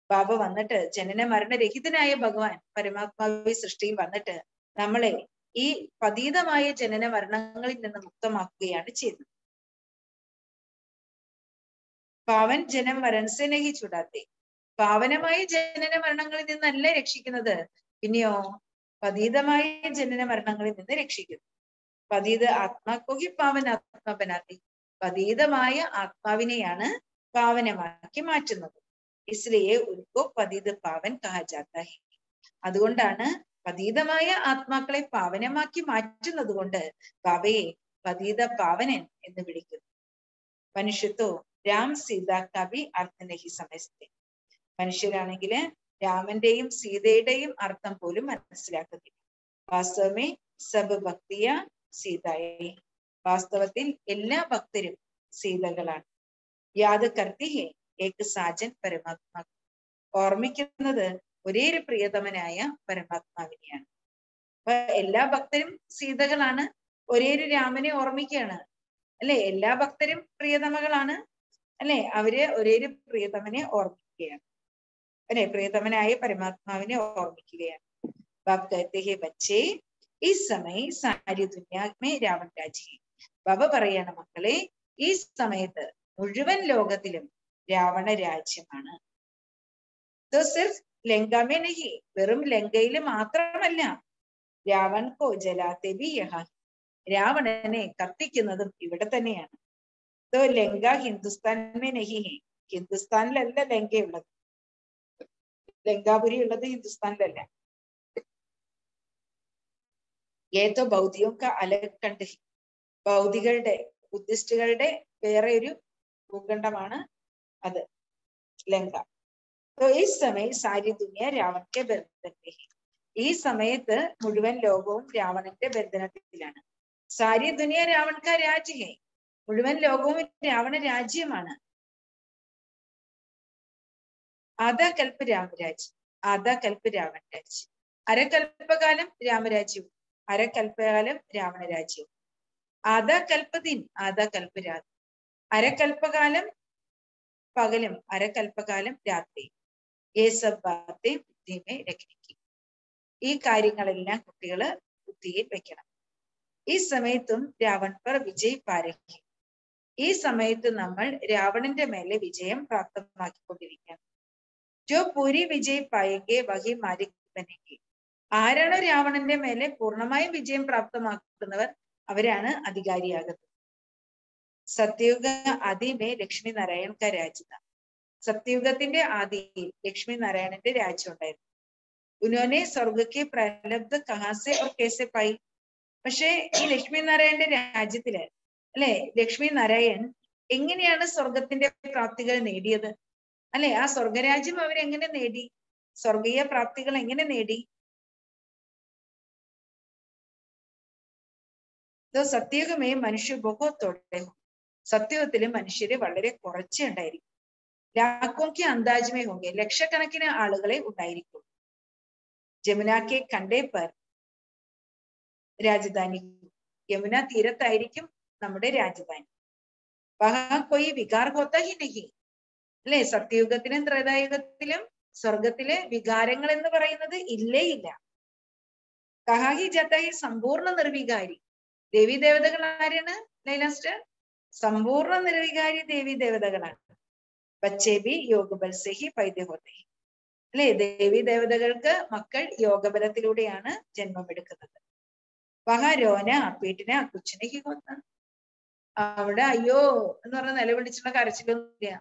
ബാബ വന്നിട്ട് ജനന മരണരഹിതനായ ഭഗവാൻ പരമാത്മാവി സൃഷ്ടിയിൽ വന്നിട്ട് നമ്മളെ ഈ പതീതമായ ജനന മരണങ്ങളിൽ നിന്ന് മുക്തമാക്കുകയാണ് ചെയ്യുന്നത്. പാവൻ ജനം മരണസെ നഹി ചുടാത്തെ, പാവനമായ ജനന മരണങ്ങളിൽ നിന്നല്ല രക്ഷിക്കുന്നത്, പിന്നെയോ പതീതമായ ജനന മരണങ്ങളിൽ നിന്ന് രക്ഷിക്കുന്നു. പതീത ആത്മാക്കോഹി പാവൻ ആത്മാ ബനാത്തി, പതീതമായ ആത്മാവിനെയാണ് പാവനമാക്കി മാറ്റുന്നത്. ഇസ്ലിയെ ഉൻകോ പതീത പാവൻ കഹാ ജാതാ ഹൈ. അതുകൊണ്ടാണ് പതീതമായ ആത്മാക്കളെ പാവനമാക്കി മാറ്റുന്നത് കൊണ്ട് ബാബയെ പതീത പാവനൻ എന്ന് വിളിക്കുന്നു. മനുഷ്യത്തോ രാം സീത കവി അർത്ഥ നഹി സമജ്തേ. മനുഷ്യരാണെങ്കില് രാമന്റെയും സീതയുടെയും അർത്ഥം പോലും മനസ്സിലാക്കുന്നില്ല. വാസ്തവമേ സബ് ഭക്തിയ സീതായേ, വാസ്തവത്തിൽ എല്ലാ ഭക്തരും സീതകളാണ്. യാദ് കർത്തി ഹേ ഏക് സാജൻ പരമാത്മാ, ഓർമ്മിക്കുന്നത് ഒരേ ഒരു പ്രിയതമനായ പരമാത്മാവിനെയാണ്. അപ്പൊ എല്ലാ ഭക്തരും സീതകളാണ്, ഒരേ ഒരു രാമനെ ഓർമ്മിക്കുകയാണ് അല്ലെ. എല്ലാ ഭക്തരും പ്രിയതമകളാണ് അല്ലെ, അവര് ഒരേ ഒരു പ്രിയതമനെ ഓർമ്മിക്കുകയാണ് അല്ലെ, പ്രിയതമനായ പരമാത്മാവിനെ ഓർമ്മിക്കുകയാണ്. ബാബ് കഹത്തെ ഹേ ബച്ചേ ഇസ് സമയ സാരി ദുനിയാ മേ രാവൺ രാജ്യ. ബാബ പറയാണ്, മക്കളെ ഈ സമയത്ത് മുഴുവൻ ലോകത്തിലും രാവണ രാജ്യമാണ്. तो सिर्फ लंका में नहीं, വെറും ലങ്കയിൽ മാത്രമല്ല, രാവൺ കോ ജലാത്തെ ഭി യഹാ, രാവണനെ കത്തിക്കുന്നതും ഇവിടെ തന്നെയാണ്. तो ലങ്ക ഹിന്ദുസ്ഥാൻ में नहीं है, ഹിന്ദുസ്ഥാനിലല്ല ലങ്കയുള്ളത്, ലങ്കാപുരി ഉള്ളത് ഹിന്ദുസ്ഥാനിലല്ല. ഏതോ ബൗദ്ധിയോ കാ അലഗ് ഖണ്ഡ്, ബൗദ്ധികളുടെ ബുദ്ധിസ്റ്റുകളുടെ വേറെ ഒരു ഭൂഖണ്ഡമാണ് അത് ലങ്ക. तो इस समय सारी दुनिया രാവൺ के बंधन में है. ഈ സമയത്ത് മുഴുവൻ ലോകവും രാവണന്റെ ബന്ധനത്തിലാണ്. സാരി ദുനിയ രാവൺ കാ രാജ്യ ഹേ, മുഴുവൻ ലോകവും രാവണ രാജ്യമാണ്. ആധാ കൽപ്പ് രാമരാജ്യം, ആധാ കൽപ്പ് രാവൺ രാജ്യം. അരകൽപ്പകാലം രാമരാജ്യവും അരകൽപ്പകാലം രാവണ രാജ്യവും. ആധാ കൽപ്പ് ദിൻ ആധാ കൽപ്പ് രാത്രി, അരകൽപ്പകാലം പകലും അരകൽപ്പകാലം രാത്രി. ये सब बातें बुद्धि में रखने की, ഈ കാര്യങ്ങളെല്ലാം കുട്ടികള് ബുദ്ധിയിൽ വെക്കണം. ഈ സമയത്തും രാവൺ പർ വിജയ് പാരഹി, ഈ സമയത്ത് നമ്മൾ രാവണന്റെ മേലെ വിജയം പ്രാപ്തമാക്കിക്കൊണ്ടിരിക്കുകയാണ്. ജോ പൂരി വിജയ് പായെങ്കെ വഹി മാലിക് ബനെങ്കെ, ആരാണോ രാവണന്റെ മേലെ പൂർണ്ണമായും വിജയം പ്രാപ്തമാക്കുന്നവർ അവരാണ് അധികാരിയാകുന്നത്. സത്യയുഗ ആദിമേ ലക്ഷ്മി നാരായൺ കാ രാജ്യ, സത്യയുഗത്തിന്റെ ആദിയിൽ ലക്ഷ്മി നാരായണന്റെ രാജ്യം ഉണ്ടായിരുന്നു. ഉനോനെ സ്വർഗക്കെ പ്രലബ്ധ കഹാസെ ഓർ കേസെ പായി, പക്ഷെ ഈ ലക്ഷ്മി നാരായണന്റെ രാജ്യത്തില് അല്ലെ, ലക്ഷ്മി നാരായൺ എങ്ങനെയാണ് സ്വർഗത്തിന്റെ പ്രാപ്തികൾ നേടിയത് അല്ലെ, ആ സ്വർഗരാജ്യം അവരെങ്ങനെ നേടി, സ്വർഗീയ പ്രാപ്തികൾ എങ്ങനെ നേടി? സത്യയുഗമേ മനുഷ്യ ബഹുത്തോടെ, സത്യയുഗത്തില് മനുഷ്യര് വളരെ കുറച്ചേ ഉണ്ടായിരിക്കും. ലാഖോക്ക് അന്താജ്മേ ഹോങ്കെ, ലക്ഷക്കണക്കിന് ആളുകളെ ഉണ്ടായിരിക്കും. ജമുനാക്കെ കണ്ടേ പർ രാജധാനി, യമുന തീരത്തായിരിക്കും നമ്മുടെ രാജധാനി. വഹാ കൊയ് വികാർ ഹോത്താ ഹി നഹി, അല്ലെ, സത്യയുഗത്തിലും ത്രേതായുഗത്തിലും സ്വർഗത്തിലെ വികാരങ്ങൾ എന്ന് പറയുന്നത് ഇല്ലേ ഇല്ല. കഹാഹി ജാതാഹി സമ്പൂർണ്ണ നിർവികാരി, ദേവി ദേവതകൾ ആരാണ് ലൈലാസ്റ്റർ? സമ്പൂർണ്ണ നിർവികാരി ദേവി ദേവതകളാണ്. ബച്ചേ ബി യോഗബൽ സെ ഹി പൈദേ ഹോത്തെ, അല്ലെ, ദേവി ദേവതകൾക്ക് മക്കൾ യോഗബലത്തിലൂടെയാണ് ജന്മമെടുക്കുന്നത്. വഹാ രോന പീട്ടിനെ കുച്ചിനെ ഹി ഹോത്ത, അവിടെ അയ്യോ എന്ന് പറഞ്ഞ നിലവിളിച്ചുള്ള കരച്ചിലൊന്നുമില്ല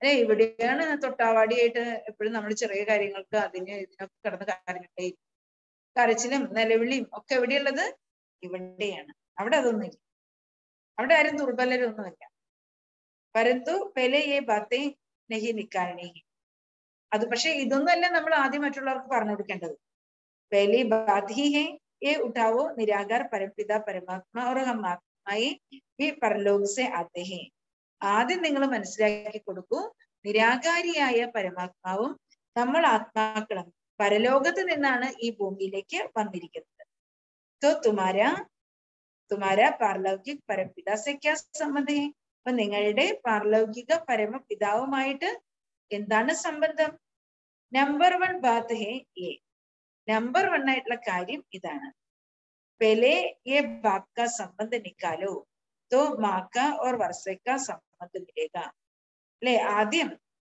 അല്ലെ. ഇവിടെയാണ് തൊട്ടാവാടിയായിട്ട് എപ്പോഴും നമ്മൾ ചെറിയ കാര്യങ്ങൾക്ക് അതിന് ഇതിനൊക്കെ കിടന്ന് കരഞ്ഞിട്ടേ, കരച്ചിലും നിലവിളിയും ഒക്കെ എവിടെയുള്ളത്? ഇവിടെയാണ്. അവിടെ അതൊന്നുമില്ല, അവിടെ ആരും ദുർബലരൊന്നുമില്ല. പരന്തു പെലെ ഏ ബാത്തേ നഹി നിക്കാരണി, അത് പക്ഷെ ഇതൊന്നുമല്ല നമ്മൾ ആദ്യം മറ്റുള്ളവർക്ക് പറഞ്ഞു കൊടുക്കേണ്ടത്. പെലി ബാത് ഹി ഹേ ये उठाओ निराकार परमपिता परमात्मा और हम आत्माएं भी परलोक से आते हैं. ആദ്യം നിങ്ങൾ മനസ്സിലാക്കി കൊടുക്കൂ, നിരാകാരിയായ പരമാത്മാവും നമ്മൾ ആത്മാക്കളും പരലോകത്ത് നിന്നാണ് ഈ ഭൂമിയിലേക്ക് വന്നിരിക്കുന്നത്. तो तुम्हारा पारलौकिक परमपिता से क्या संबंध है? അപ്പൊ നിങ്ങളുടെ പാരലൗകിക പരമപിതാവുമായിട്ട് എന്താണ് സംബന്ധം? നമ്പർ 1 ബാത്ത് ഹേ യേ. നമ്പർ 1 ആയിട്ടുള്ള കാര്യം ഇതാണ്. പെലെ യെ ബാപ് കാ സംബന്ധ നിക്കാലോ തോ മാ കാ ഓർ വർഷ കാ സംബന്ധ മിലേഗ. അല്ലെ, ആദ്യം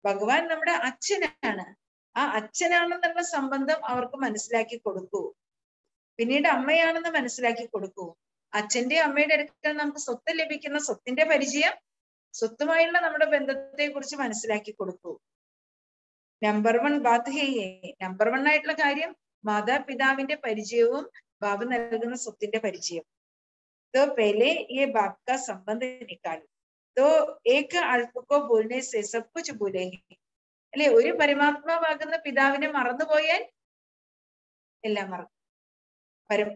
ഭഗവാൻ നമ്മുടെ അച്ഛനാണ്. ആ അച്ഛനാണെന്നുള്ള സംബന്ധം അവർക്ക് മനസ്സിലാക്കി കൊടുക്കൂ. പിന്നീട് അമ്മയാണെന്ന് മനസ്സിലാക്കി കൊടുക്കൂ. അച്ഛന്റെ അമ്മയുടെ അടുക്കൽ നമുക്ക് സ്വത്ത് ലഭിക്കുന്ന സ്വത്തിന്റെ പരിചയം, സ്വത്തുമായുള്ള നമ്മുടെ ബന്ധത്തെ കുറിച്ച് മനസ്സിലാക്കി കൊടുക്കൂ. നമ്പർ 1 ബാത്ത് ഹേ യേ. നമ്പർ 1 ആയിട്ടുള്ള കാര്യം മാതാപിതാവിന്റെ പരിചയവും ബാബ് നൽകുന്ന സ്വത്തിന്റെ പരിചയം. तो पहले ये बाप का संबंध निकालो तो एक अल्प को बोलने से सब कुछ भूलेंगे. അല്ലെ, ഒരു പരമാത്മാവാകുന്ന പിതാവിനെ മറന്നുപോയാൽ എല്ലാം മറക്കും.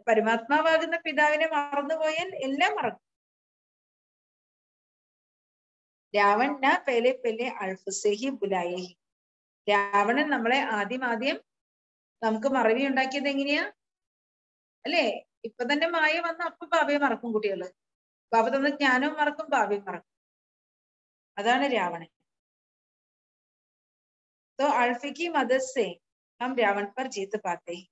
പരമാത്മാവാകുന്ന പിതാവിനെ മറന്നുപോയാൽ എല്ലാം മറക്കും. രാവൺ ന പെലെ പെലെ അൾഫുസേഹി ബുലായേഹി. രാവണൻ നമ്മളെ ആദ്യം നമുക്ക് മറവി ഉണ്ടാക്കിയത് എങ്ങനെയാ? അല്ലെ, ഇപ്പൊ തന്നെ മായ വന്ന അപ്പൊ ഭാവിയെ മറക്കും കുട്ടികള്. ബാബ തന്ന ജ്ഞാനവും മറക്കും, ഭാവിയും മറക്കും. അതാണ് രാവണൻ. तो अल्फी की मदद से हम रावण पर जीत पाते हैं.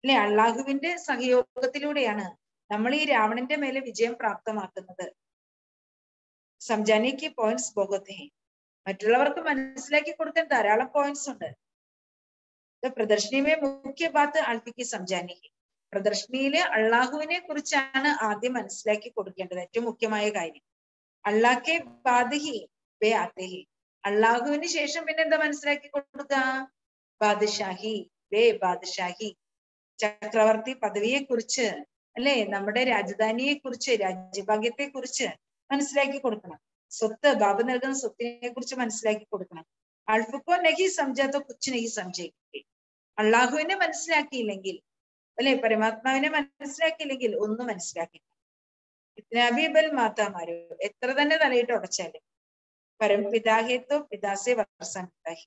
അല്ലെ, അള്ളാഹുവിന്റെ സഹയോഗത്തിലൂടെയാണ് നമ്മൾ ഈ രാവണന്റെ മേലെ വിജയം പ്രാപ്തമാക്കുന്നത്. സംജാനെ കി പോയിന്റ്സ് ബഹുത് ഹൈ. മറ്റുള്ളവർക്ക് മനസ്സിലാക്കി കൊടുക്കാൻ ധാരാളം പോയിന്റ്സ് ഉണ്ട്. പ്രദർശനിമേ മുഖ്യ ബാത്ത് അൽഫിക്ക് സംജാനെ. പ്രദർശനിയില് അള്ളാഹുവിനെ കുറിച്ചാണ് ആദ്യം മനസ്സിലാക്കി കൊടുക്കേണ്ടത്, ഏറ്റവും മുഖ്യമായ കാര്യം. അള്ളാഹ്ക്കെ ബാദ് ഹി വേ ആത്തെ ഹി. അള്ളാഹുവിന് ശേഷം പിന്നെ എന്താ മനസ്സിലാക്കി കൊടുക്കുക? ബാദ്ഷാഹി, വേ ബാദ്ഷാഹി, ചക്രവർത്തി പദവിയെ കുറിച്ച്, അല്ലെ, നമ്മുടെ രാജധാനിയെ കുറിച്ച്, രാജ്യഭാഗ്യത്തെ കുറിച്ച് മനസ്സിലാക്കി കൊടുക്കണം. സ്വത്ത്, ബാബ് നൽകുന്ന സ്വത്തിനെ കുറിച്ച് മനസ്സിലാക്കി കൊടുക്കണം. അൾഫുക്കോ നഹി സംജാത്തോ കുച്ച് നഹി സംജയിക്കേ. അള്ളാഹുവിനെ മനസ്സിലാക്കിയില്ലെങ്കിൽ, അല്ലെ, പരമാത്മാവിനെ മനസ്സിലാക്കിയില്ലെങ്കിൽ ഒന്നും മനസ്സിലാക്കില്ല. ഇത്നാബിബൽ മാതാമാരോ, എത്ര തന്നെ തലയിട്ട് ഉടച്ചാലും പരമപിതാഹേത്തോ പിതാസെ വർഷാഹി.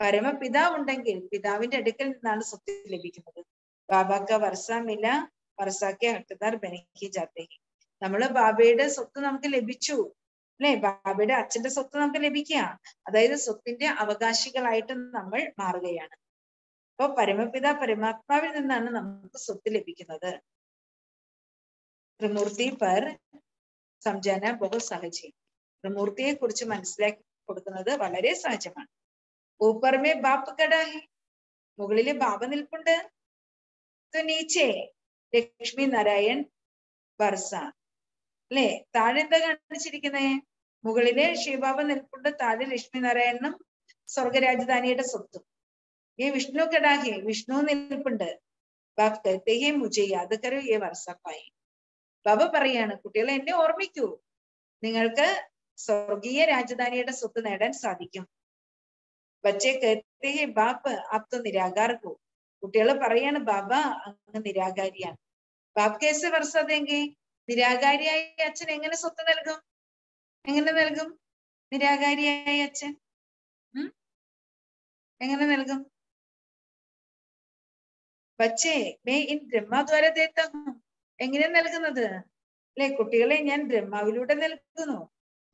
പരമപിതാവ് ഉണ്ടെങ്കിൽ പിതാവിന്റെ അടുക്കൽ നിന്നാണ് സ്വത്ത് ലഭിക്കുന്നത്. ബാബാക്ക വർഷമില്ല വർഷാക്കെ ഹക്കദാർ ബനഹി ജാത്തെ. നമ്മള് ബാബയുടെ സ്വത്ത് നമുക്ക് ലഭിച്ചു, അല്ലെ, ബാബയുടെ അച്ഛന്റെ സ്വത്ത് നമുക്ക് ലഭിക്കുക, അതായത് സ്വത്തിന്റെ അവകാശികളായിട്ട് നമ്മൾ മാറുകയാണ്. അപ്പൊ പരമപിത പരമാത്മാവിൽ നിന്നാണ് നമുക്ക് സ്വത്ത് ലഭിക്കുന്നത്. ത്രിമൂർത്തി പർ സംജാന ബഹു സഹജി. ത്രിമൂർത്തിയെ കുറിച്ച് മനസ്സിലാക്കി കൊടുക്കുന്നത് വളരെ സഹജമാണ്. ഊപ്പർമേ ബാപ്പ് കടാഹി. മുകളില് ബാബ നിൽപ്പുണ്ട്. നീച്ചേ ലക്ഷ്മി നാരായൺ വർഷ. അല്ലെ, താഴെ എന്താ കാണിച്ചിരിക്കുന്നേ? മുകളില് ശിവബാബ നിൽപ്പുണ്ട്, താഴെ ലക്ഷ്മി നാരായണനും സ്വർഗരാജധാനിയുടെ സ്വത്തും. ഈ വിഷ്ണു കടാഹി, വിഷ്ണു നിൽപ്പുണ്ട്. ബാബ് കഹത്തെ ഹേ മുझे याद करो ये वर्षा पाए. ബാബ പറയാണ്, കുട്ടികളെ എന്നെ ഓർമ്മിക്കൂ, നിങ്ങൾക്ക് സ്വർഗീയ രാജധാനിയുടെ സ്വത്ത് നേടാൻ സാധിക്കും. ബച്ചേ കഹത്തെ ഹേ ബാപ്പ് ആപ് തോ നിരാകാർ ഹോ. കുട്ടികൾ പറയാണ്, ബാബ അങ്ങ് നിരാകാരിയാണ്. ബാബ് കേസ് വർഷ ദേങ്കേ. നിരാകാരിയായ അച്ഛൻ എങ്ങനെ സ്വത്ത് നൽകും? എങ്ങനെ നൽകും? നിരാകാരിയായ അച്ഛൻ എങ്ങനെ നൽകും? ബച്ചേ മേ ഇൻ ബ്രഹ്മദ്വാര ദേത്താ ഹൂം. എങ്ങനെ നൽകുന്നത്? അല്ലെ, കുട്ടികളെ ഞാൻ ബ്രഹ്മാവിലൂടെ നൽകുന്നു.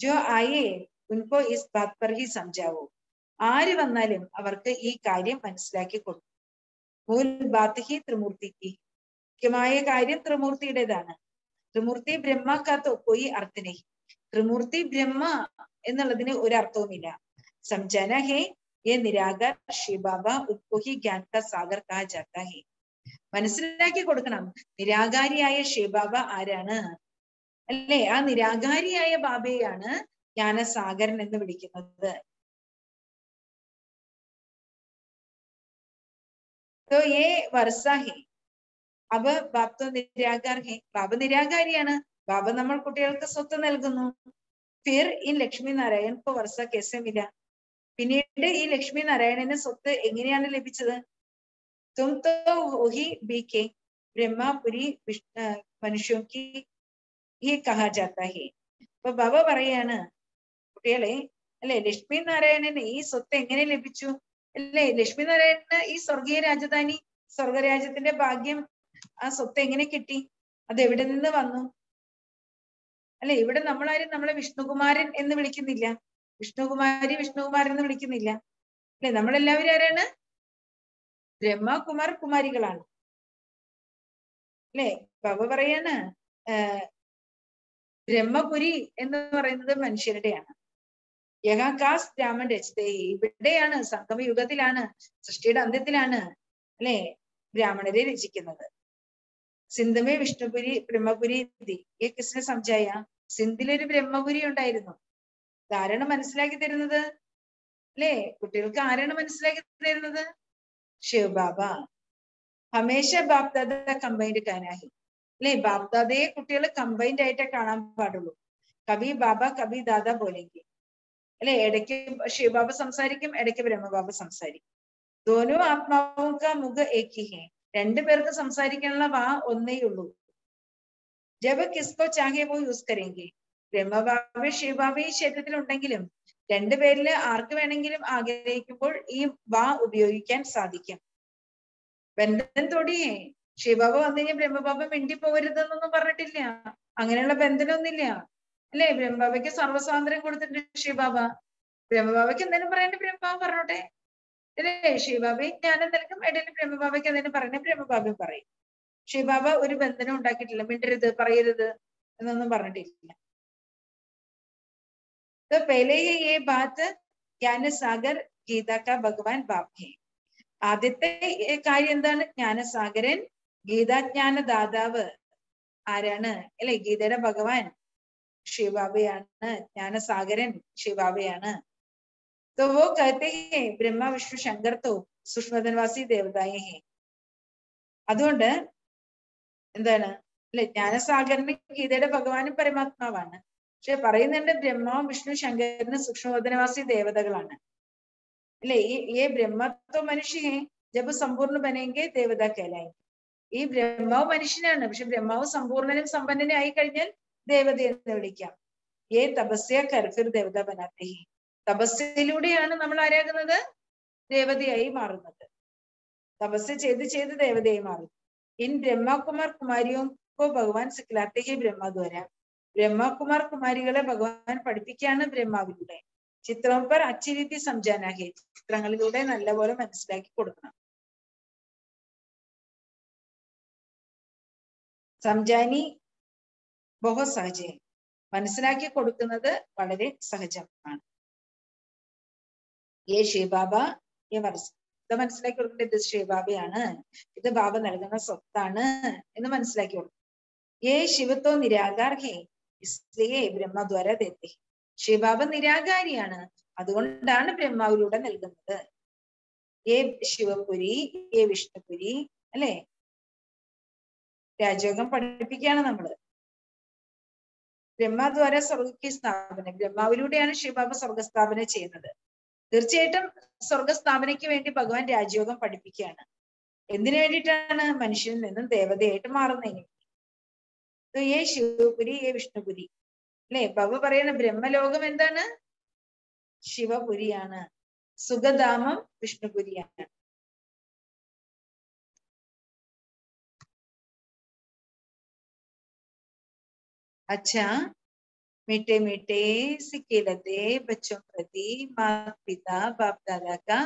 ജോ ആയേ ഉൻകോ ഇസ് ബാത് പർ ഹി സംജാവോ. ആര് വന്നാലും അവർക്ക് ഈ കാര്യം മനസ്സിലാക്കി കൊടുക്കും. മൂൽ ബാത്ത് ഹി ത്രിമൂർത്തിക്ക്. മുഖ്യമായ കാര്യം ത്രിമൂർത്തിയുടേതാണ്. ത്രിമൂർത്തി ബ്രഹ്മ കാത്തോ കൊയി അർത്ഥനേ. ത്രിമൂർത്തി ബ്രഹ്മ എന്നുള്ളതിന് ഒരു അർത്ഥവുമില്ല. സംജാന ഹേ യെ നിരാകാർ ശിവബാബ ഉസ്കോ ഹി ജ്ഞാൻ കാ സാഗർ കഹാ ജാതാ ഹേ. മനസ്സിലാക്കി കൊടുക്കണം, നിരാകാരിയായ ശിവബാബ ആരാണ്, അല്ലെ, ആ നിരാകാരിയായ ബാബയെയാണ് ജ്ഞാനസാഗരൻ എന്ന് വിളിക്കുന്നത്. तो ये वर्षा है. अब बाप तो निराकार है. ബാബ നിരാകാരിയാണ്. ബാബ നമ്മൾ കുട്ടികൾക്ക് സ്വത്ത് നൽകുന്നു. फिर इन ലക്ഷ്മി നാരായൺ को वर्षा कैसे मिला. പിന്നീട് ഈ ലക്ഷ്മി നാരായണന് സ്വത്ത് എങ്ങനെയാണ് ലഭിച്ചത്? तुम तो वही बीके ब्रह्मापुरी മനുഷ്യോ की ही कहा जाता है. അപ്പൊ ബാബ പറയാണ്, കുട്ടികളെ, അല്ലെ, ലക്ഷ്മി നാരായണന് ഈ സ്വത്ത് എങ്ങനെ ലഭിച്ചു? അല്ലെ, ലക്ഷ്മി നാരായണന് ഈ സ്വർഗീയ രാജധാനി, സ്വർഗരാജ്യത്തിന്റെ ഭാഗ്യം, ആ സ്വത്ത് എങ്ങനെ കിട്ടി? അത് എവിടെ നിന്ന് വന്നു? അല്ലെ, ഇവിടെ നമ്മളാരും നമ്മളെ വിഷ്ണുകുമാരൻ എന്ന് വിളിക്കുന്നില്ല, വിഷ്ണുകുമാരി വിഷ്ണുകുമാരൻ എന്ന് വിളിക്കുന്നില്ല. അല്ലെ? നമ്മളെല്ലാവരും ആരാണ്? ബ്രഹ്മകുമാർ കുമാരികളാണ് അല്ലെ? ബാബ പറയാണ് ബ്രഹ്മപുരി എന്ന് പറയുന്നത് മനുഷ്യരുടെയാണ്. യഹാകാസ് ബ്രാഹ്മൺ രചിതേ, ഇവിടെയാണ് സംഗമയുഗത്തിലാണ്, സൃഷ്ടിയുടെ അന്ത്യത്തിലാണ് അല്ലെ ബ്രാഹ്മണരെ രചിക്കുന്നത്. സിന്ധമേ വിഷ്ണുപുരി ബ്രഹ്മപുരി കിസ്നെ സംജായ, സിന്ധിലൊരു ബ്രഹ്മപുരി ഉണ്ടായിരുന്നു. ആരാണ് മനസ്സിലാക്കി തരുന്നത് അല്ലെ? കുട്ടികൾക്ക് ആരാണ് മനസ്സിലാക്കി തരുന്നത്? ശിവബാബ. ഹമേശ ബാപ്ദാദ കമ്പൈൻഡ് കാനാഹി അല്ലെ? ബാപ്ദാദയെ കുട്ടികൾ കമ്പൈൻഡ് ആയിട്ടേ കാണാൻ പാടുള്ളൂ. കബി ബാബ കബി ദാദ പോലെങ്കിൽ അല്ലെ? ഇടയ്ക്ക് ശിവബാബ സംസാരിക്കും, ഇടയ്ക്ക് ബ്രഹ്മബാബ സംസാരിക്കും. ദോനോ ആത്മാവും കാ മുഖ ഏകി ഹെ, രണ്ടുപേർക്ക് സംസാരിക്കാനുള്ള വാ ഒന്നേ ഉള്ളൂ. ജബ് കിസ്കോ ചാഹെ വോ യൂസ് കരേങ്കി, ബ്രഹ്മബാബ ശിവബാബ ഈ ക്ഷേത്രത്തിൽ ഉണ്ടെങ്കിലും രണ്ടുപേരില് ആർക്ക് വേണമെങ്കിലും ആഗ്രഹിക്കുമ്പോൾ ഈ വാ ഉപയോഗിക്കാൻ സാധിക്കും. ബന്ധൻ തൊടിയേ, ശിവബാബ വന്നു കഴിഞ്ഞാൽ ബ്രഹ്മബാബ മിണ്ടി പോകരുതെന്നൊന്നും പറഞ്ഞിട്ടില്ല. അങ്ങനെയുള്ള ബന്ധനമൊന്നുമില്ല അല്ലെ? ബ്രഹ്മബാബയ്ക്ക് സർവ്വസ്വാതന്ത്ര്യം കൊടുത്തിട്ടുണ്ട് ശിവബാബ. ബ്രഹ്മബാബയ്ക്ക് എന്തെങ്കിലും പറയണ്ടേ ബ്രഹ്മബാബ പറഞ്ഞോട്ടെ അല്ലേ? ശിവബാബയും ജ്ഞാനം നൽകും, ഇടയിൽ ബ്രഹ്മബാബയ്ക്ക് എന്തെങ്കിലും പറയണേ ബ്രഹ്മബാബയും പറയും. ശിവബാബ ഒരു ബന്ധനം ഉണ്ടാക്കിയിട്ടില്ല, മിണ്ടരുത് പറയരുത് എന്നൊന്നും പറഞ്ഞിട്ടില്ല. तो पहले ही ये बात ज्ञान सागर गीത का ഭഗവാൻ ബാപ്പ് है. ആദ്യത്തെ കാര്യം എന്താണ്? ജ്ഞാനസാഗരൻ ഗീതാജ്ഞാന ദാതാവ് ആരാണ് അല്ലെ? ഗീതയുടെ ഭഗവാൻ ശിവബാബയാണ്. ജ്ഞാനസാഗരൻ ശിവബാബയാണ്. तो वो कहते हैं ब्रह्मा विष्णु शंकर तो സുഷ്മതൻവാസി ദേവതായ ഹേ. അതുകൊണ്ട് എന്താണ് അല്ലെ? ജ്ഞാനസാഗരന് ഗീതയുടെ ഭഗവാനും പരമാത്മാവാണ്. പക്ഷെ പറയുന്നുണ്ട് ബ്രഹ്മാവും വിഷ്ണു ശങ്കരന് സൂക്ഷ്മവദനവാസി ദേവതകളാണ് അല്ലെ? ഈ ബ്രഹ്മത്വ മനുഷ്യ ജബ് സമ്പൂർണ്ണ ബനെങ്കെ ദേവത कहलाएंगे. ഈ ബ്രഹ്മാവ് മനുഷ്യനാണ്, പക്ഷെ ബ്രഹ്മാവ് സമ്പൂർണ്ണനും സമ്പന്നനും ആയി കഴിഞ്ഞാൽ ദേവത എന്ന് വിളിക്കാം. ഏ തപസ്യ കർഫിർ ദേവത ബനാത്തെ ഹി, തപസ്യയിലൂടെയാണ് നമ്മൾ ആരാകുന്നത്? ദേവതയായി മാറുന്നത്. തപസ്യ ചെയ്ത് ചെയ്ത് ദേവതയായി മാറും. ഇൻ ബ്രഹ്മകുമാർ കുമാരിയോ കോ ഭഗവാൻ സിഖലാത്തെ ഹി ബ്രഹ്മദ്വാര, ബ്രഹ്മകുമാർ കുമാരികളെ ഭഗവാൻ പഠിപ്പിക്കുകയാണ് ബ്രഹ്മാവിലൂടെ. ചിത്രം പർ അച്ഛി രീതി സംജാന ഹേ, ചിത്രങ്ങളിലൂടെ നല്ലപോലെ മനസ്സിലാക്കി കൊടുക്കണം. സംജാനി ബഹു സഹജ, മനസ്സിലാക്കി കൊടുക്കുന്നത് വളരെ സഹജമാണ്. ഏ ശിവബാബ ഏ ഇത് മനസ്സിലാക്കി കൊടുക്കേണ്ടത് ഇത് ശിവബാബയാണ്, ഇത് ബാബ നൽകുന്ന സ്വത്താണ് എന്ന് മനസ്സിലാക്കി കൊടുക്കും. ഏ ശിവത്വ നിരാകാർ ഹേ ഇസ്ലിയേ ബ്രഹ്മദ്വാര ദേത്തെ, ശിവബാബ നിരാകാരിയാണ്, അതുകൊണ്ടാണ് ബ്രഹ്മാവിലൂടെ നൽകുന്നത്. ഏ ശിവപുരി ഏ വിഷ്ണുപുരി അല്ലെ? രാജയോഗം പഠിപ്പിക്കുകയാണ് നമ്മള്. ബ്രഹ്മദ്വാര സ്വർഗ സ്ഥാപന, ബ്രഹ്മാവിലൂടെയാണ് ശിവബാബ സ്വർഗസ്ഥാപന ചെയ്യുന്നത്. തീർച്ചയായിട്ടും സ്വർഗസ്ഥാപനയ്ക്ക് വേണ്ടി ഭഗവാൻ രാജയോഗം പഠിപ്പിക്കുകയാണ്. എന്തിനു വേണ്ടിയിട്ടാണ്? മനുഷ്യനിൽ നിന്നും ദേവതയായിട്ട് മാറുന്നതിന്. ഏ ശിവപുരി ഏ വിഷ്ണുപുരി അല്ലെ? ബാബ പറയുന്ന ബ്രഹ്മലോകം എന്താണ്? ശിവപുരിയാണ്, സുഖധാമം വിഷ്ണുപുരിയാണ്. अच्छा, मीठे मीठे सिक्के लते बच्चों प्रति माता पिता बाप दादा का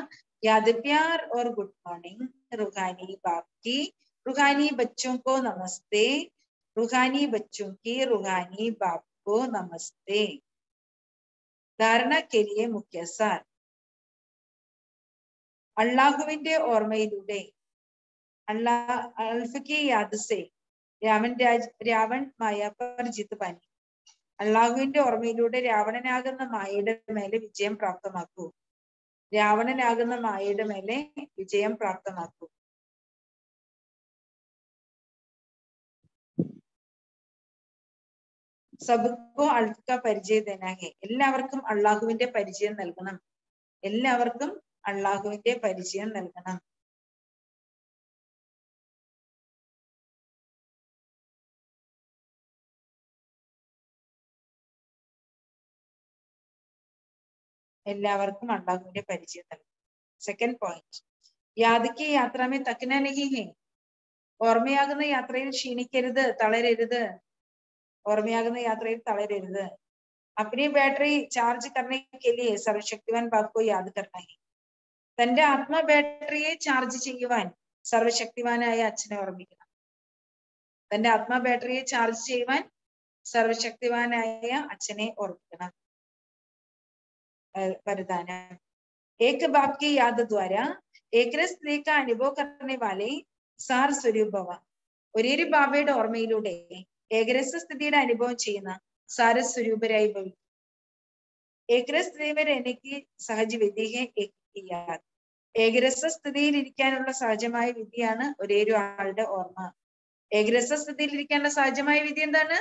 याद प्यार और गुड मॉर्निंग. रूहानी बाप की रूहानी बच्चों को नमस्ते, रूहानी बच्चों की रूहानी बाप को नमस्ते. धारणा के लिए मुख्य सार. അള്ളാഹുവിന്റെ ഓർമ്മയിലൂടെ, അൽഫ് की याद से രാവൺ മായ पर जीत पानी. അള്ളാഹുവിന്റെ ഓർമ്മയിലൂടെ രാവണനാകുന്ന മായയുടെ മേലെ വിജയം പ്രാപ്തമാക്കൂ. രാവണനാകുന്ന മായയുടെ മേലെ വിജയം പ്രാപ്തമാക്കൂ. സബ്കോ അൽഫ് കാ പരിചയ ദേനാ ഹെ, എല്ലാവർക്കും അള്ളാഹുവിന്റെ പരിചയം നൽകണം. എല്ലാവർക്കും അള്ളാഹുവിന്റെ പരിചയം നൽകണം. എല്ലാവർക്കും അള്ളാഹുവിന്റെ പരിചയം നൽകണം. സെക്കൻഡ് പോയിന്റ്, യാദയ്ക്ക് യാത്രാമേ തക്ന നഹി ഹെ, ഓർമ്മയാകുന്ന യാത്രയിൽ ക്ഷീണിക്കരുത്, തളരരുത്. ഓർമ്മയാകുന്ന യാത്രയിൽ തളരരുത്. अपनी बैटरी चार्ज करने के लिए सर्वशक्तिवान बाप को याद करना है. തന്റെ ആത്മ ബാറ്ററിയെ ചാർജ് ചെയ്യുവാൻ സർവശക്തിവാനായ അച്ഛനെ ഓർമ്മിക്കണം. തന്റെ ആത്മ ബാറ്ററിയെ ചാർജ് ചെയ്യുവാൻ സർവശക്തിവാനായ അച്ഛനെ ഓർമ്മിക്കണം. वरदान एक बाप की याद द्वारा एकरस स्त्री का अनुभव करने वाले സാർ സ്വരൂപ ഭവ. ഒരേയൊരു ബാബയുടെ ഓർമ്മയിലൂടെ ഏകരസ സ്ഥിതിയുടെ അനുഭവം ചെയ്യുന്ന സാരസ്വരൂപരായി ഭവിക്കും. ഏകരസ് സ്ഥിതിയിൽ എനിക്ക് സഹജ വിദ്യ ഏകരസ സ്ഥിതിയിൽ ഇരിക്കാനുള്ള സഹജമായ വിദ്യയാണ് ഒരേയൊരു ആളുടെ ഓർമ്മ. ഏകരസ സ്ഥിതിയിൽ ഇരിക്കാനുള്ള സഹജമായ വിദ്യ എന്താണ്?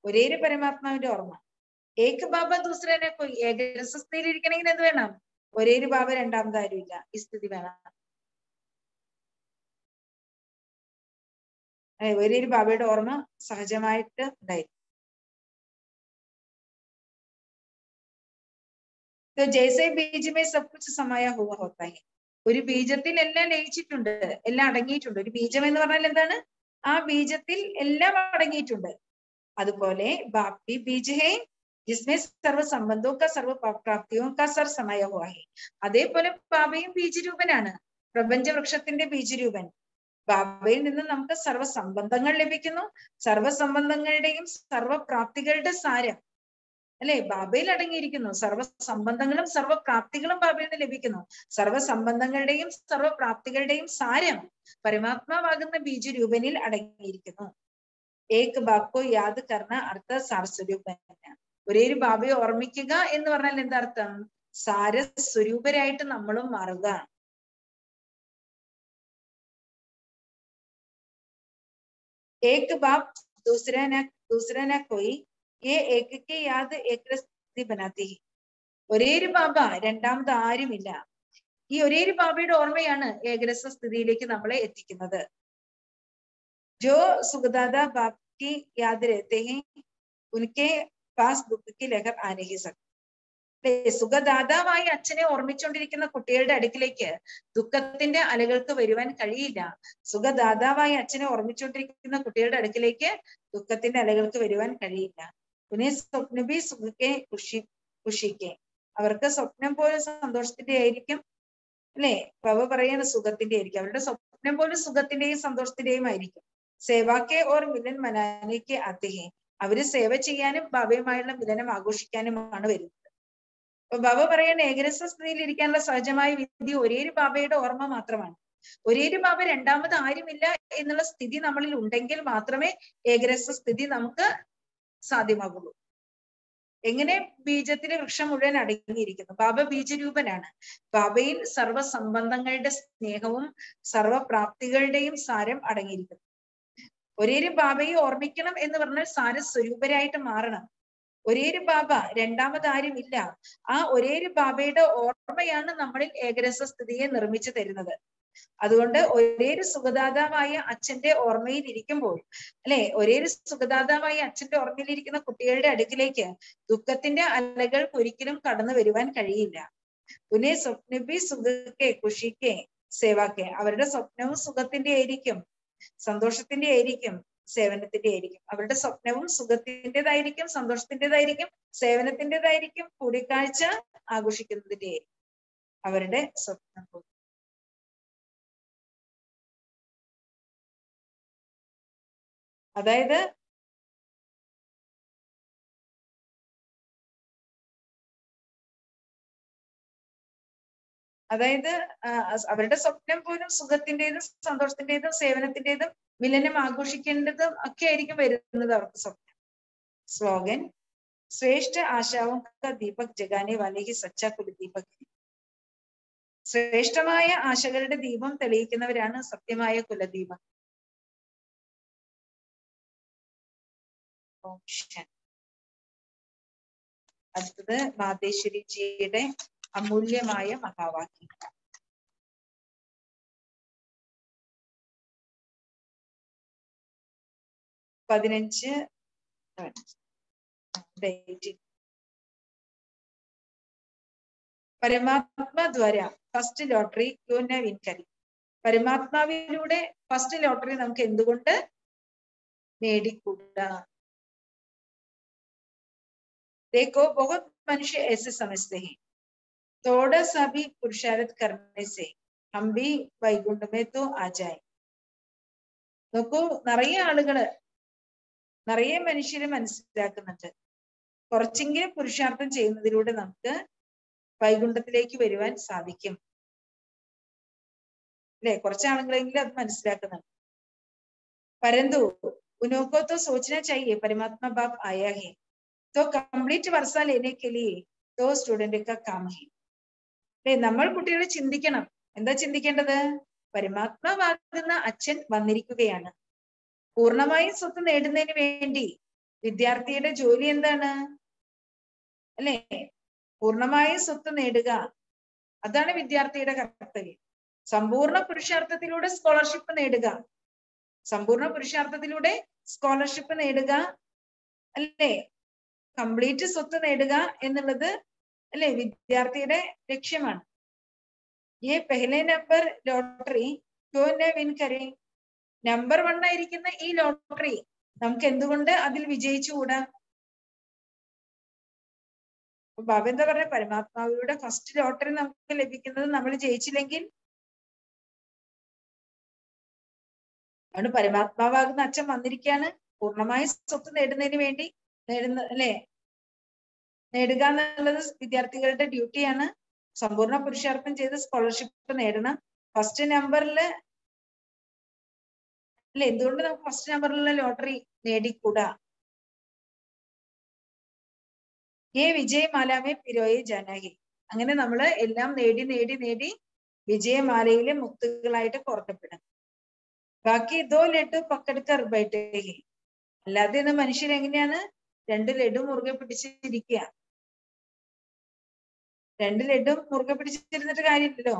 ഒരേയൊരു പരമാത്മാവിന്റെ ഓർമ്മ. ഏക ബാബ ദൂസരനെ പോയി ഏകരസ സ്ഥിതിയിൽ ഇരിക്കണമെങ്കിൽ എന്ത് വേണം? ഒരേയൊരു ബാബ രണ്ടാമത് ആരുമില്ല. ഈ സ്ഥിതി വേണം. ഒരേയൊരു ബാബയുടെ ഓർമ്മ സഹജമായിട്ട് ഉണ്ടായിരിക്കും. ജയ്സെ ബീജ് മേ സബ് കുച്ച് സമായ ഹുവ ഹോത്താ ഹൈ. ഒരു ബീജത്തിൽ എല്ലാം ലയിച്ചിട്ടുണ്ട്, എല്ലാം അടങ്ങിയിട്ടുണ്ട്. ഒരു ബീജം എന്ന് പറഞ്ഞാൽ എന്താണ്? ആ ബീജത്തിൽ എല്ലാം അടങ്ങിയിട്ടുണ്ട്. അതുപോലെ ബാപ്പി ബീജ് ഹേ ജിസ്മേ സർവ സംബന്ധോ കാ സർവ പ്രാപ്തിയോ കാ സർ സമയ ഹുവാ ഹൈ. അതേപോലെ ബാബയും ബീജരൂപനാണ്, പ്രപഞ്ച വൃക്ഷത്തിന്റെ ബീജരൂപൻ. ബാബയിൽ നിന്ന് നമുക്ക് സർവ സംബന്ധങ്ങൾ ലഭിക്കുന്നു. സർവ സംബന്ധങ്ങളുടെയും സർവപ്രാപ്തികളുടെ സാരം അല്ലെ ബാബയിൽ അടങ്ങിയിരിക്കുന്നു. സർവ സംബന്ധങ്ങളും സർവപ്രാപ്തികളും ബാബയിൽ നിന്ന് ലഭിക്കുന്നു. സർവ സംബന്ധങ്ങളുടെയും സർവപ്രാപ്തികളുടെയും സാരം പരമാത്മാവാകുന്ന ബീജരൂപനിൽ അടങ്ങിയിരിക്കുന്നു. ഏക് ബാബ് യാദ് കർണ അർത്ഥ സാരസ്വരൂപൻ. ഒരേയൊരു ബാബയെ ഓർമ്മിക്കുക എന്ന് പറഞ്ഞാൽ എന്താർത്ഥം? സാരസ്വരൂപരായിട്ട് നമ്മളും മാറുക. एक बाप दूसरा ना कोई ये एक के याद एक സ്ഥിതി बनाती है. ഒരേയൊരു ബാബ രണ്ടാമത് ആരുമില്ല. ഈ ഒരേയൊരു ബാബയുടെ ഓർമ്മയാണ് ഏകരസ സ്ഥിതിയിലേക്ക് നമ്മളെ എത്തിക്കുന്നത്. जो सुखदादा बाप की याद रहते हैं उनके पास दुख की लहर आ नहीं सकती. സുഖദാതാവായി അച്ഛനെ ഓർമ്മിച്ചുകൊണ്ടിരിക്കുന്ന കുട്ടികളുടെ അടുക്കിലേക്ക് ദുഃഖത്തിന്റെ അലകൾക്ക് വരുവാൻ കഴിയില്ല. സുഖദാതാവായി അച്ഛനെ ഓർമ്മിച്ചുകൊണ്ടിരിക്കുന്ന കുട്ടികളുടെ അടുക്കിലേക്ക് ദുഃഖത്തിന്റെ അലകൾക്ക് വരുവാൻ കഴിയില്ല. പിന്നെ സ്വപ്നബി സുഖക്കെ ഖുഷിക്കെ. അവർക്ക് സ്വപ്നം പോലെ സന്തോഷത്തിന്റെ ആയിരിക്കും അല്ലെ. ഭവ പറയുന്ന സുഖത്തിന്റെ ആയിരിക്കും. അവരുടെ സ്വപ്നം പോലെ സുഖത്തിന്റെയും സന്തോഷത്തിന്റെയും ആയിരിക്കും. സേവാക്കെ ഓർ മിലൻ മനാനേക്ക് ആത്തേഹേ. അവര് സേവ ചെയ്യാനും ബാബയുമായുള്ള മിലനം ആഘോഷിക്കാനുമാണ് വരുന്നത്. അപ്പൊ ബാബ പറയുന്ന ഏകരസ സ്ഥിതിയിൽ ഇരിക്കാനുള്ള സഹജമായ വിദ്യ ഒരേയൊരു ബാബയുടെ ഓർമ്മ മാത്രമാണ്. ഒരേയൊരു ബാബ രണ്ടാമത് ആരുമില്ല എന്നുള്ള സ്ഥിതി നമ്മളിൽ ഉണ്ടെങ്കിൽ മാത്രമേ ഏകരസ സ്ഥിതി നമുക്ക് സാധ്യമാകുള്ളൂ. എങ്ങനെ? ബീജത്തിലെ വൃക്ഷം മുഴുവൻ അടങ്ങിയിരിക്കുന്നു. ബാബ ബീജരൂപനാണ്. ബാബയിൽ സർവ സംബന്ധങ്ങളുടെ സ്നേഹവും സർവപ്രാപ്തികളുടെയും സാരം അടങ്ങിയിരിക്കുന്നു. ഒരേയൊരു ബാബയെ ഓർമ്മിക്കണം എന്ന് പറഞ്ഞാൽ സാരസ്വരൂപരായിട്ട് മാറണം. ഒരേയൊരു ബാബ രണ്ടാമത് ആരും ഇല്ല. ആ ഒരേയൊരു ബാബയുടെ ഓർമ്മയാണ് നമ്മളിൽ ഏകരസ സ്ഥിതിയെ നിർമ്മിച്ചു തരുന്നത്. അതുകൊണ്ട് ഒരേയൊരു സുഖദാതാവായ അച്ഛന്റെ ഓർമ്മയിൽ ഇരിക്കുമ്പോൾ അല്ലെ, ഒരേയൊരു സുഖദാതാവായ അച്ഛന്റെ ഓർമ്മയിലിരിക്കുന്ന കുട്ടികളുടെ അടുക്കിലേക്ക് ദുഃഖത്തിന്റെ അലകൾക്ക് ഒരിക്കലും കടന്നു വരുവാൻ കഴിയില്ല. പുനേ സ്വപ്നബി സുഖക്കെ ഖുഷിക്കെ സേവാക്കെ. അവരുടെ സ്വപ്നവും സുഖത്തിന്റെ ആയിരിക്കും, സന്തോഷത്തിന്റെ ആയിരിക്കും, സേവനത്തിന്റെ ആയിരിക്കും. അവരുടെ സ്വപ്നവും സുഖത്തിൻ്റെതായിരിക്കും, സന്തോഷത്തിൻ്റെതായിരിക്കും, സേവനത്തിൻ്റെതായിരിക്കും, കൂടിക്കാഴ്ച ആഘോഷിക്കുന്നതിന്റെ ആയിരിക്കും അവരുടെ സ്വപ്നം. അതായത് അവരുടെ സ്വപ്നം പോലും സുഖത്തിൻ്റെതും സന്തോഷത്തിൻ്റെതും സേവനത്തിൻ്റെതും മിലനം ആഘോഷിക്കേണ്ടതും ഒക്കെ ആയിരിക്കും വരുന്നത് അവർക്ക് സ്വപ്നം. Slogan Shreshtha ആശാവും Deepak ജഗാനെ വാലെ he Sacha കുലദീപക്. ശ്രേഷ്ഠമായ ആശകളുടെ ദീപം തെളിയിക്കുന്നവരാണ് സത്യമായ കുലദീപം. അടുത്തത് മാതേശ്വരിജിയുടെ അമൂല്യമായ മഹാവാക്യം. പരമാത്മാ ദ്വാര ഫസ്റ്റ് ലോട്ടറി ക്യോ ന വിൻ കരി. പരമാത്മാവിലൂടെ ഫസ്റ്റ് ലോട്ടറി നമുക്ക് എന്തുകൊണ്ട് നേടിക്കൂടാ? देखो बहुत मनुष्य ऐसे समझते हैं थोड़ा सा भी पुरुषार्थ करने से हम भी वैकुंठ में तो आ जाए. നോക്കൂ, നിറയെ മനുഷ്യരെ മനസ്സിലാക്കുന്നുണ്ട്. കുറച്ചെങ്കിലും പുരുഷാർത്ഥം ചെയ്യുന്നതിലൂടെ നമുക്ക് വൈകുണ്ഠത്തിലേക്ക് വരുവാൻ സാധിക്കും അല്ലെ? കുറച്ചാളുകളെങ്കിലും അത് മനസ്സിലാക്കുന്നുണ്ട്. परंतु उनको तो सोचना चाहिए परमात्मा बाप आया है तो कंप्लीट वर्षा लेने के लिए तो स्टूडेंट का काम है. നമ്മൾ കുട്ടികളെ ചിന്തിക്കണം. എന്താ ചിന്തിക്കേണ്ടത്? പരമാത്മാവാകുന്ന അച്ഛൻ വന്നിരിക്കുകയാണ്. പൂർണ്ണമായും സ്വത്ത് നേടുന്നതിന് വേണ്ടി വിദ്യാർത്ഥിയുടെ ജോലി എന്താണ് അല്ലെ? പൂർണ്ണമായും സ്വത്ത് നേടുക, അതാണ് വിദ്യാർത്ഥിയുടെ കർത്തവ്യം. സമ്പൂർണ്ണ പുരുഷാർത്ഥത്തിലൂടെ സ്കോളർഷിപ്പ് നേടുക, സമ്പൂർണ്ണ പുരുഷാർത്ഥത്തിലൂടെ സ്കോളർഷിപ്പ് നേടുക അല്ലേ? കംപ്ലീറ്റ് സ്വത്ത് നേടുക എന്നുള്ളത് അല്ലെ വിദ്യാർത്ഥിയുടെ ലക്ഷ്യമാണ്. ഈ പെഹ്ലെ നമ്പർ ലോട്ടറി ക്യോ ന വിൻ കരേ? നമ്പർ 1 ആയിരിക്കുന്ന ഈ ലോട്ടറി നമുക്ക് എന്തുകൊണ്ട് അതിൽ വിജയിച്ചുകൂടാ? ബാബ എന്താ പറഞ്ഞ? പരമാത്മാവിയുടെ ഫസ്റ്റ് ലോട്ടറി നമുക്ക് ലഭിക്കുന്നത് നമ്മൾ ജയിച്ചില്ലെങ്കിൽ ആണ്. പരമാത്മാവാകുന്ന അച്ഛൻ വന്നിരിക്കുകയാണ് പൂർണ്ണമായി സ്വത്ത് നേടുന്നതിന് വേണ്ടി. നേടുക എന്നുള്ളത് വിദ്യാർത്ഥികളുടെ ഡ്യൂട്ടിയാണ്. സമ്പൂർണ്ണ പുരുഷാർത്ഥം ചെയ്ത് സ്കോളർഷിപ്പ് നേടണം. ഫസ്റ്റ് നമ്പറില് അല്ലെ? എന്തുകൊണ്ട് നമുക്ക് ഫസ്റ്റ് നമ്പറിലുള്ള ലോട്ടറി നേടിക്കൂടാ? ഏ വിജയമാലാമേ പിരോയെ ജാനാഹി. അങ്ങനെ നമ്മള് എല്ലാം നേടി നേടി നേടി വിജയമാലയിലെ മുത്തുകളായിട്ട് കോർക്കപ്പെടും. ബാക്കി 2 ലഡു പക്കടുക്കർ ബൈഠേഹി. അല്ലാതെ ഇന്ന് മനുഷ്യർ എങ്ങനെയാണ് 2 ലഡു മുറുകെ പിടിച്ചിരിക്കുക? 2 ലഡു മുറുകെ പിടിച്ചിരുന്നിട്ട് കാര്യമില്ലല്ലോ.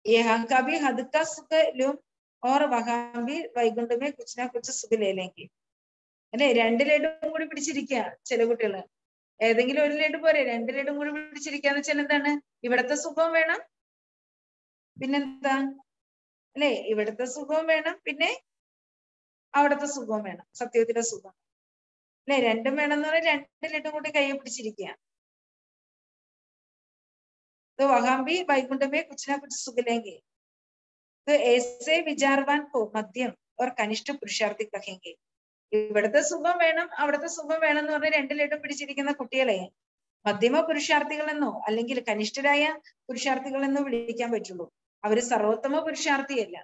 यहाँ का भी हद का सुख लूं और वहां भी वैकुंठ में कुछ ना कुछ सुख ले लेंगे അല്ലെ? 2 ലഡും കൂടി പിടിച്ചിരിക്കുക ചില കുട്ടികള്. ഏതെങ്കിലും ഒരു ലഡു പോരെ? 2 ലഡും കൂടി പിടിച്ചിരിക്കാന്ന് വെച്ചാൽ എന്താണ്? ഇവിടത്തെ സുഖവും വേണം, പിന്നെന്താ അല്ലെ? ഇവിടത്തെ സുഖവും വേണം, പിന്നെ അവിടത്തെ സുഖവും വേണം, സത്യത്തിലെ സുഖം അല്ലെ? രണ്ടും വേണം എന്ന് പറഞ്ഞാൽ 2 ലഡും കൂടി കൈ പിടിച്ചിരിക്കുക. तो वहां भी वैकुंठ में कुछ ना कुछ सुख लेंगे. तो ऐसे विचारवान को मध्यम और कनिष्ठ पुरुषार्थी कहेंगे. ഇവിടത്തെ സുഖം വേണം അവിടത്തെ സുഖം വേണം എന്ന് പറഞ്ഞ 2 ലഡും പിടിച്ചിരിക്കുന്ന കുട്ടികളെ മധ്യമ പുരുഷാർത്ഥികൾ എന്നോ അല്ലെങ്കിൽ കനിഷ്ഠരായ പുരുഷാർത്ഥികൾ എന്നോ വിളിക്കാൻ പറ്റുള്ളൂ. അവര് സർവോത്തമ പുരുഷാർത്ഥിയല്ല.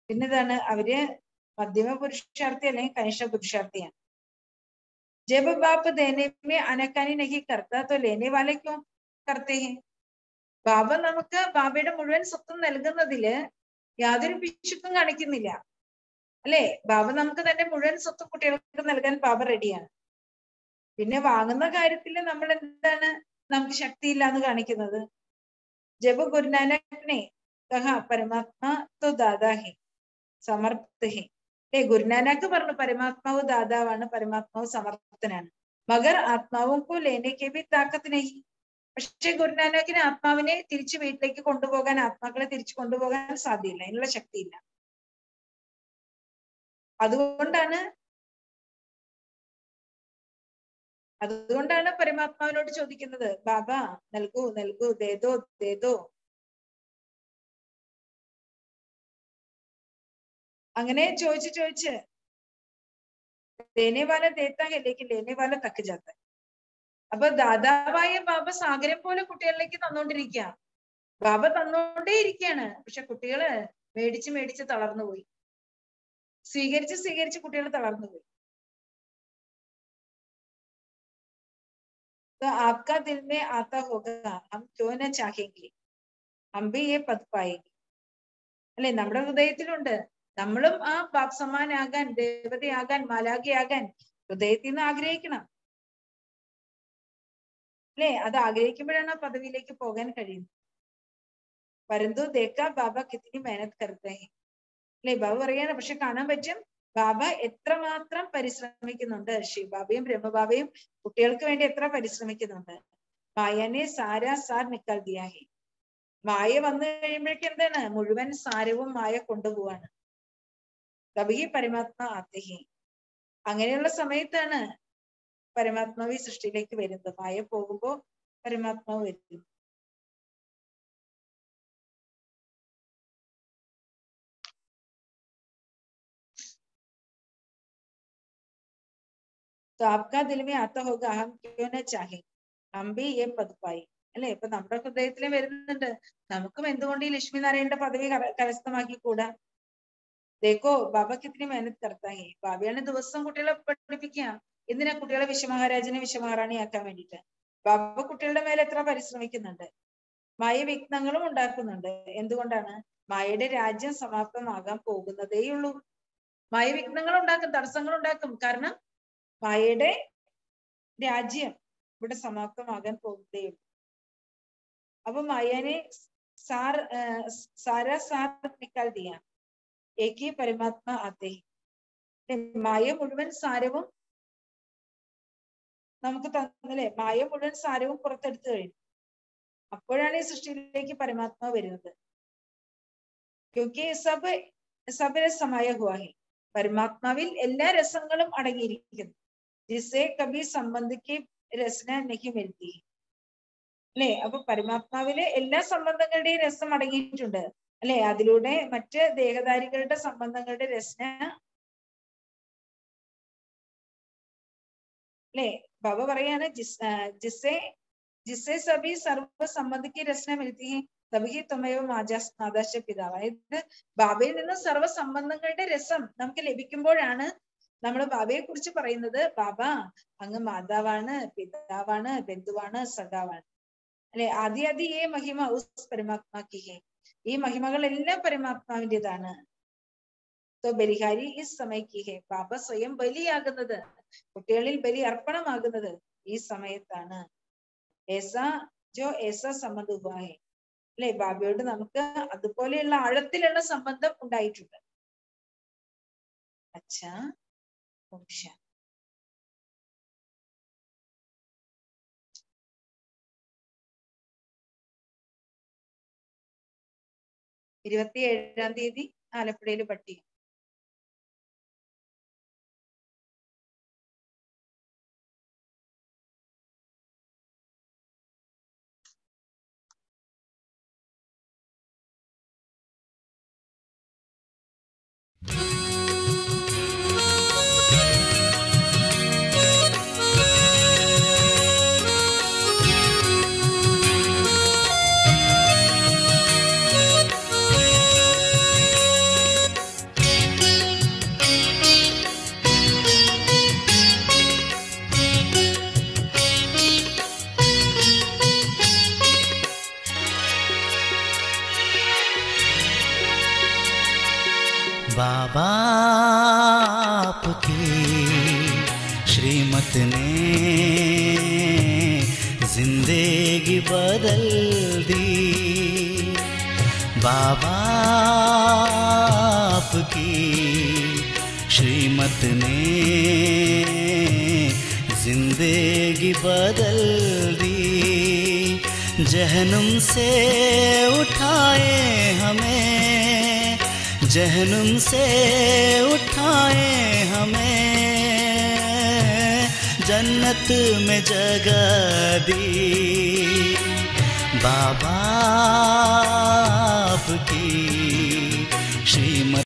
പിന്നെന്താണ്? അവര് മധ്യമ പുരുഷാർത്ഥി അല്ലെങ്കിൽ കനിഷ്ഠ പുരുഷാർത്ഥിയാണ്. जब बाप देने में आनाकानी नहीं करता तो लेने वाले क्यों करते हैं? ബാബ നമുക്ക് ബാബയുടെ മുഴുവൻ സ്വത്തും നൽകുന്നതില് യാതൊരു പിശുക്കും കാണിക്കുന്നില്ല അല്ലെ? ബാബ നമുക്ക് തന്നെ മുഴുവൻ സ്വത്തും കുട്ടികൾക്ക് നൽകാൻ ബാബ റെഡിയാണ്. പിന്നെ വാങ്ങുന്ന കാര്യത്തിൽ നമ്മൾ എന്താണ് നമുക്ക് ശക്തിയില്ല എന്ന് കാണിക്കുന്നത്? ജബ് ഗുരുനാനക് കഹാ പരമാത്മാ തോ ദാദാ ഹെ സമർത്ഥ ഹെ. ഗുരുനാനക്ക് പറഞ്ഞു പരമാത്മാവ് ദാതാവാണ്, പരമാത്മാവ് സമർത്ഥനാണ്. മഗർ ആത്മാവും കോ ലേനേക്ക് ഭി താക്കത്ത് നഹി. പക്ഷെ ഗുരുനാനക്കിന് ആത്മാവിനെ തിരിച്ചു വീട്ടിലേക്ക് കൊണ്ടുപോകാൻ, ആത്മാക്കളെ തിരിച്ചു കൊണ്ടുപോകാൻ സാധ്യമില്ല, അതിനുള്ള ശക്തിയില്ല. അതുകൊണ്ടാണ് പരമാത്മാവിനോട് ചോദിക്കുന്നത്, ബാബ നൽകൂ നൽകൂ, ദേദോ ദേദോ. അങ്ങനെ ചോദിച്ച് ലേനെ വാല ദേത്താ ഹെ ലേക്കിൻ ലേനെ വാല തക്ക് ജാത്ത. അപ്പൊ ദാതാവായ ബാബ സാഗരം പോലെ കുട്ടികളിലേക്ക് തന്നോണ്ടിരിക്കുക. ബാബ തന്നോണ്ടേ ഇരിക്കുകയാണ്. പക്ഷെ കുട്ടികള് മേടിച്ച് തളർന്നുപോയി. സ്വീകരിച്ച് കുട്ടികൾ തളർന്നുപോയി. तो आपका दिल में आता होगा हम क्यों न चाहेंगे हम भी ये पद पाएंगे. അല്ലെ? നമ്മുടെ ഹൃദയത്തിലുണ്ട് നമ്മളും ആ ബാബ് സമാനാകാൻ, ദേവതയാകാൻ, മാലാഖയാകാൻ ഹൃദയത്തിൽ നിന്ന് ആഗ്രഹിക്കണം അല്ലെ? അത് ആഗ്രഹിക്കുമ്പോഴാണ് ആ പദവിയിലേക്ക് പോകാൻ കഴിയുന്നത്. പരന്തു ദേക്കാ ബാബ കിത്തിനി മേഹനത് കർത്തേ ഹെ അല്ലെ? ബാബ പറയാണ്, പക്ഷെ കാണാൻ പറ്റും ബാബ എത്രമാത്രം പരിശ്രമിക്കുന്നുണ്ട്. ശിവബാബയും ബ്രഹ്മബാബയും കുട്ടികൾക്ക് വേണ്ടി എത്ര പരിശ്രമിക്കുന്നുണ്ട്. മായനെ സാരാ സാർ നിക്കൽ ദിയാ ഹെ. മായ വന്നു കഴിയുമ്പോഴേക്കും എന്താണ്? മുഴുവൻ സാരവും മായ കൊണ്ടുപോവാണ്. തബി പരമാത്മാ ആത്തെ ഹെ. അങ്ങനെയുള്ള സമയത്താണ് പരമാത്മാവ് ഈ സൃഷ്ടിയിലേക്ക് വരുന്നത്. മായ പോകുമ്പോ പരമാത്മാവ് വരുന്നു. तो आपका दिल में आता होगा हम क्यों न चाहे हम भी ये पद पाए അല്ലെ? ഇപ്പൊ നമ്മുടെ ഹൃദയത്തിലും വരുന്നുണ്ട്, നമുക്കും എന്തുകൊണ്ട് ഈ ലക്ഷ്മി നാരായണന്റെ പദവി കരസ്ഥമാക്കിക്കൂടാ? ദേക്കോ ബാബ കിतनी मेहनत करता है. ബാബയാണ് ദിവസം കുട്ടികളെ പഠിപ്പിക്കുക. എന്തിനാ? കുട്ടികളെ വിശ്വമഹാരാജനെ വിശ്വമഹാറാണിയാക്കാൻ വേണ്ടിയിട്ട്. ബാബ കുട്ടികളുടെ മേലെ എത്ര പരിശ്രമിക്കുന്നുണ്ട്. മായ വിഘ്നങ്ങളും ഉണ്ടാക്കുന്നുണ്ട്. എന്തുകൊണ്ടാണ്? മായയുടെ രാജ്യം സമാപ്തമാകാൻ പോകുന്നതേയുള്ളൂ. മായ വിഘ്നങ്ങൾ ഉണ്ടാക്കും, തടസ്സങ്ങൾ ഉണ്ടാക്കും. കാരണം മായയുടെ രാജ്യം ഇവിടെ സമാപ്തമാകാൻ പോകുന്നതേയുള്ളൂ. അപ്പൊ മായനെ സാരാ സാർ നിക്കാൽ ദിയാ ഏകി പരമാത്മ ആത്തെ. മായ മുഴുവൻ സാരവും നമുക്ക് തന്നല്ലേ? മായ മുഴുവൻ സാരവും പുറത്തെടുത്തു കഴിഞ്ഞു. അപ്പോഴാണ് ഈ സൃഷ്ടിയിലേക്ക് പരമാത്മാവ് വരുന്നത്. ക്യോങ്കി സബ് രസമായ ഹുവാ ഹൈ. പരമാത്മാവിൽ എല്ലാ രസങ്ങളും അടങ്ങിയിരിക്കുന്നു. ജിസേ കബി സംബന്ധിക്ക് രസന നഹി മിൽത്തി അല്ലെ? അപ്പൊ പരമാത്മാവിലെ എല്ലാ സംബന്ധങ്ങളുടെയും രസം അടങ്ങിയിട്ടുണ്ട് അല്ലെ? അതിലൂടെ മറ്റ് ദേഹധാരികളുടെ സംബന്ധങ്ങളുടെ രസന അല്ലെ? ബാബ പറയാണ് ജിസേ സബി സർവ സംബന്ധിക്ക് രസന മിൽത്തി ഹൈ തബി തുമേവ നാദാശ പിതാവ്. അതായത് ബാബയിൽ നിന്ന് സർവ്വ സംബന്ധങ്ങളുടെ രസം നമുക്ക് ലഭിക്കുമ്പോഴാണ് നമ്മൾ ബാബയെ കുറിച്ച് പറയുന്നത്. ബാബ അങ്ങ് മാതാവാണ്, പിതാവാണ്, ബന്ധുവാണ്, സഖാവാണ് അല്ലെ? ആദ്യ ഏ മഹിമ ഉസ് പരമാത്മാക്കി ഹേ. ഈ മഹിമകളെല്ലാം പരമാത്മാവിൻ്റെതാണ്. तो ബലിഹാരി ഈ സമയക്ക് ഹേ. ബാബ സ്വയം ബലിയാകുന്നത്, കുട്ടികളിൽ ബലി അർപ്പണമാകുന്നത് ഈ സമയത്താണ്. ഏസാ സംബന്ധ ഹുവാ ഹേ അല്ലെ? ബാബയോട് നമുക്ക് അതുപോലെയുള്ള ആഴത്തിലുള്ള സംബന്ധം ഉണ്ടായിട്ടുണ്ട്. അച്ഛാ ഓംശ. 27-ാം തീയതി ആലപ്പുഴയിൽ പട്ടിക. बाबा आपकी श्रीमत ने जिंदगी बदल दी. बाबा आपकी श्रीमत ने जिंदगी बदल दी. जहन्नुम से उठाए हमें, जहन्नुम से उठाए हमें, जन्नत में जगह दी. बाबा आपकी श्रीमत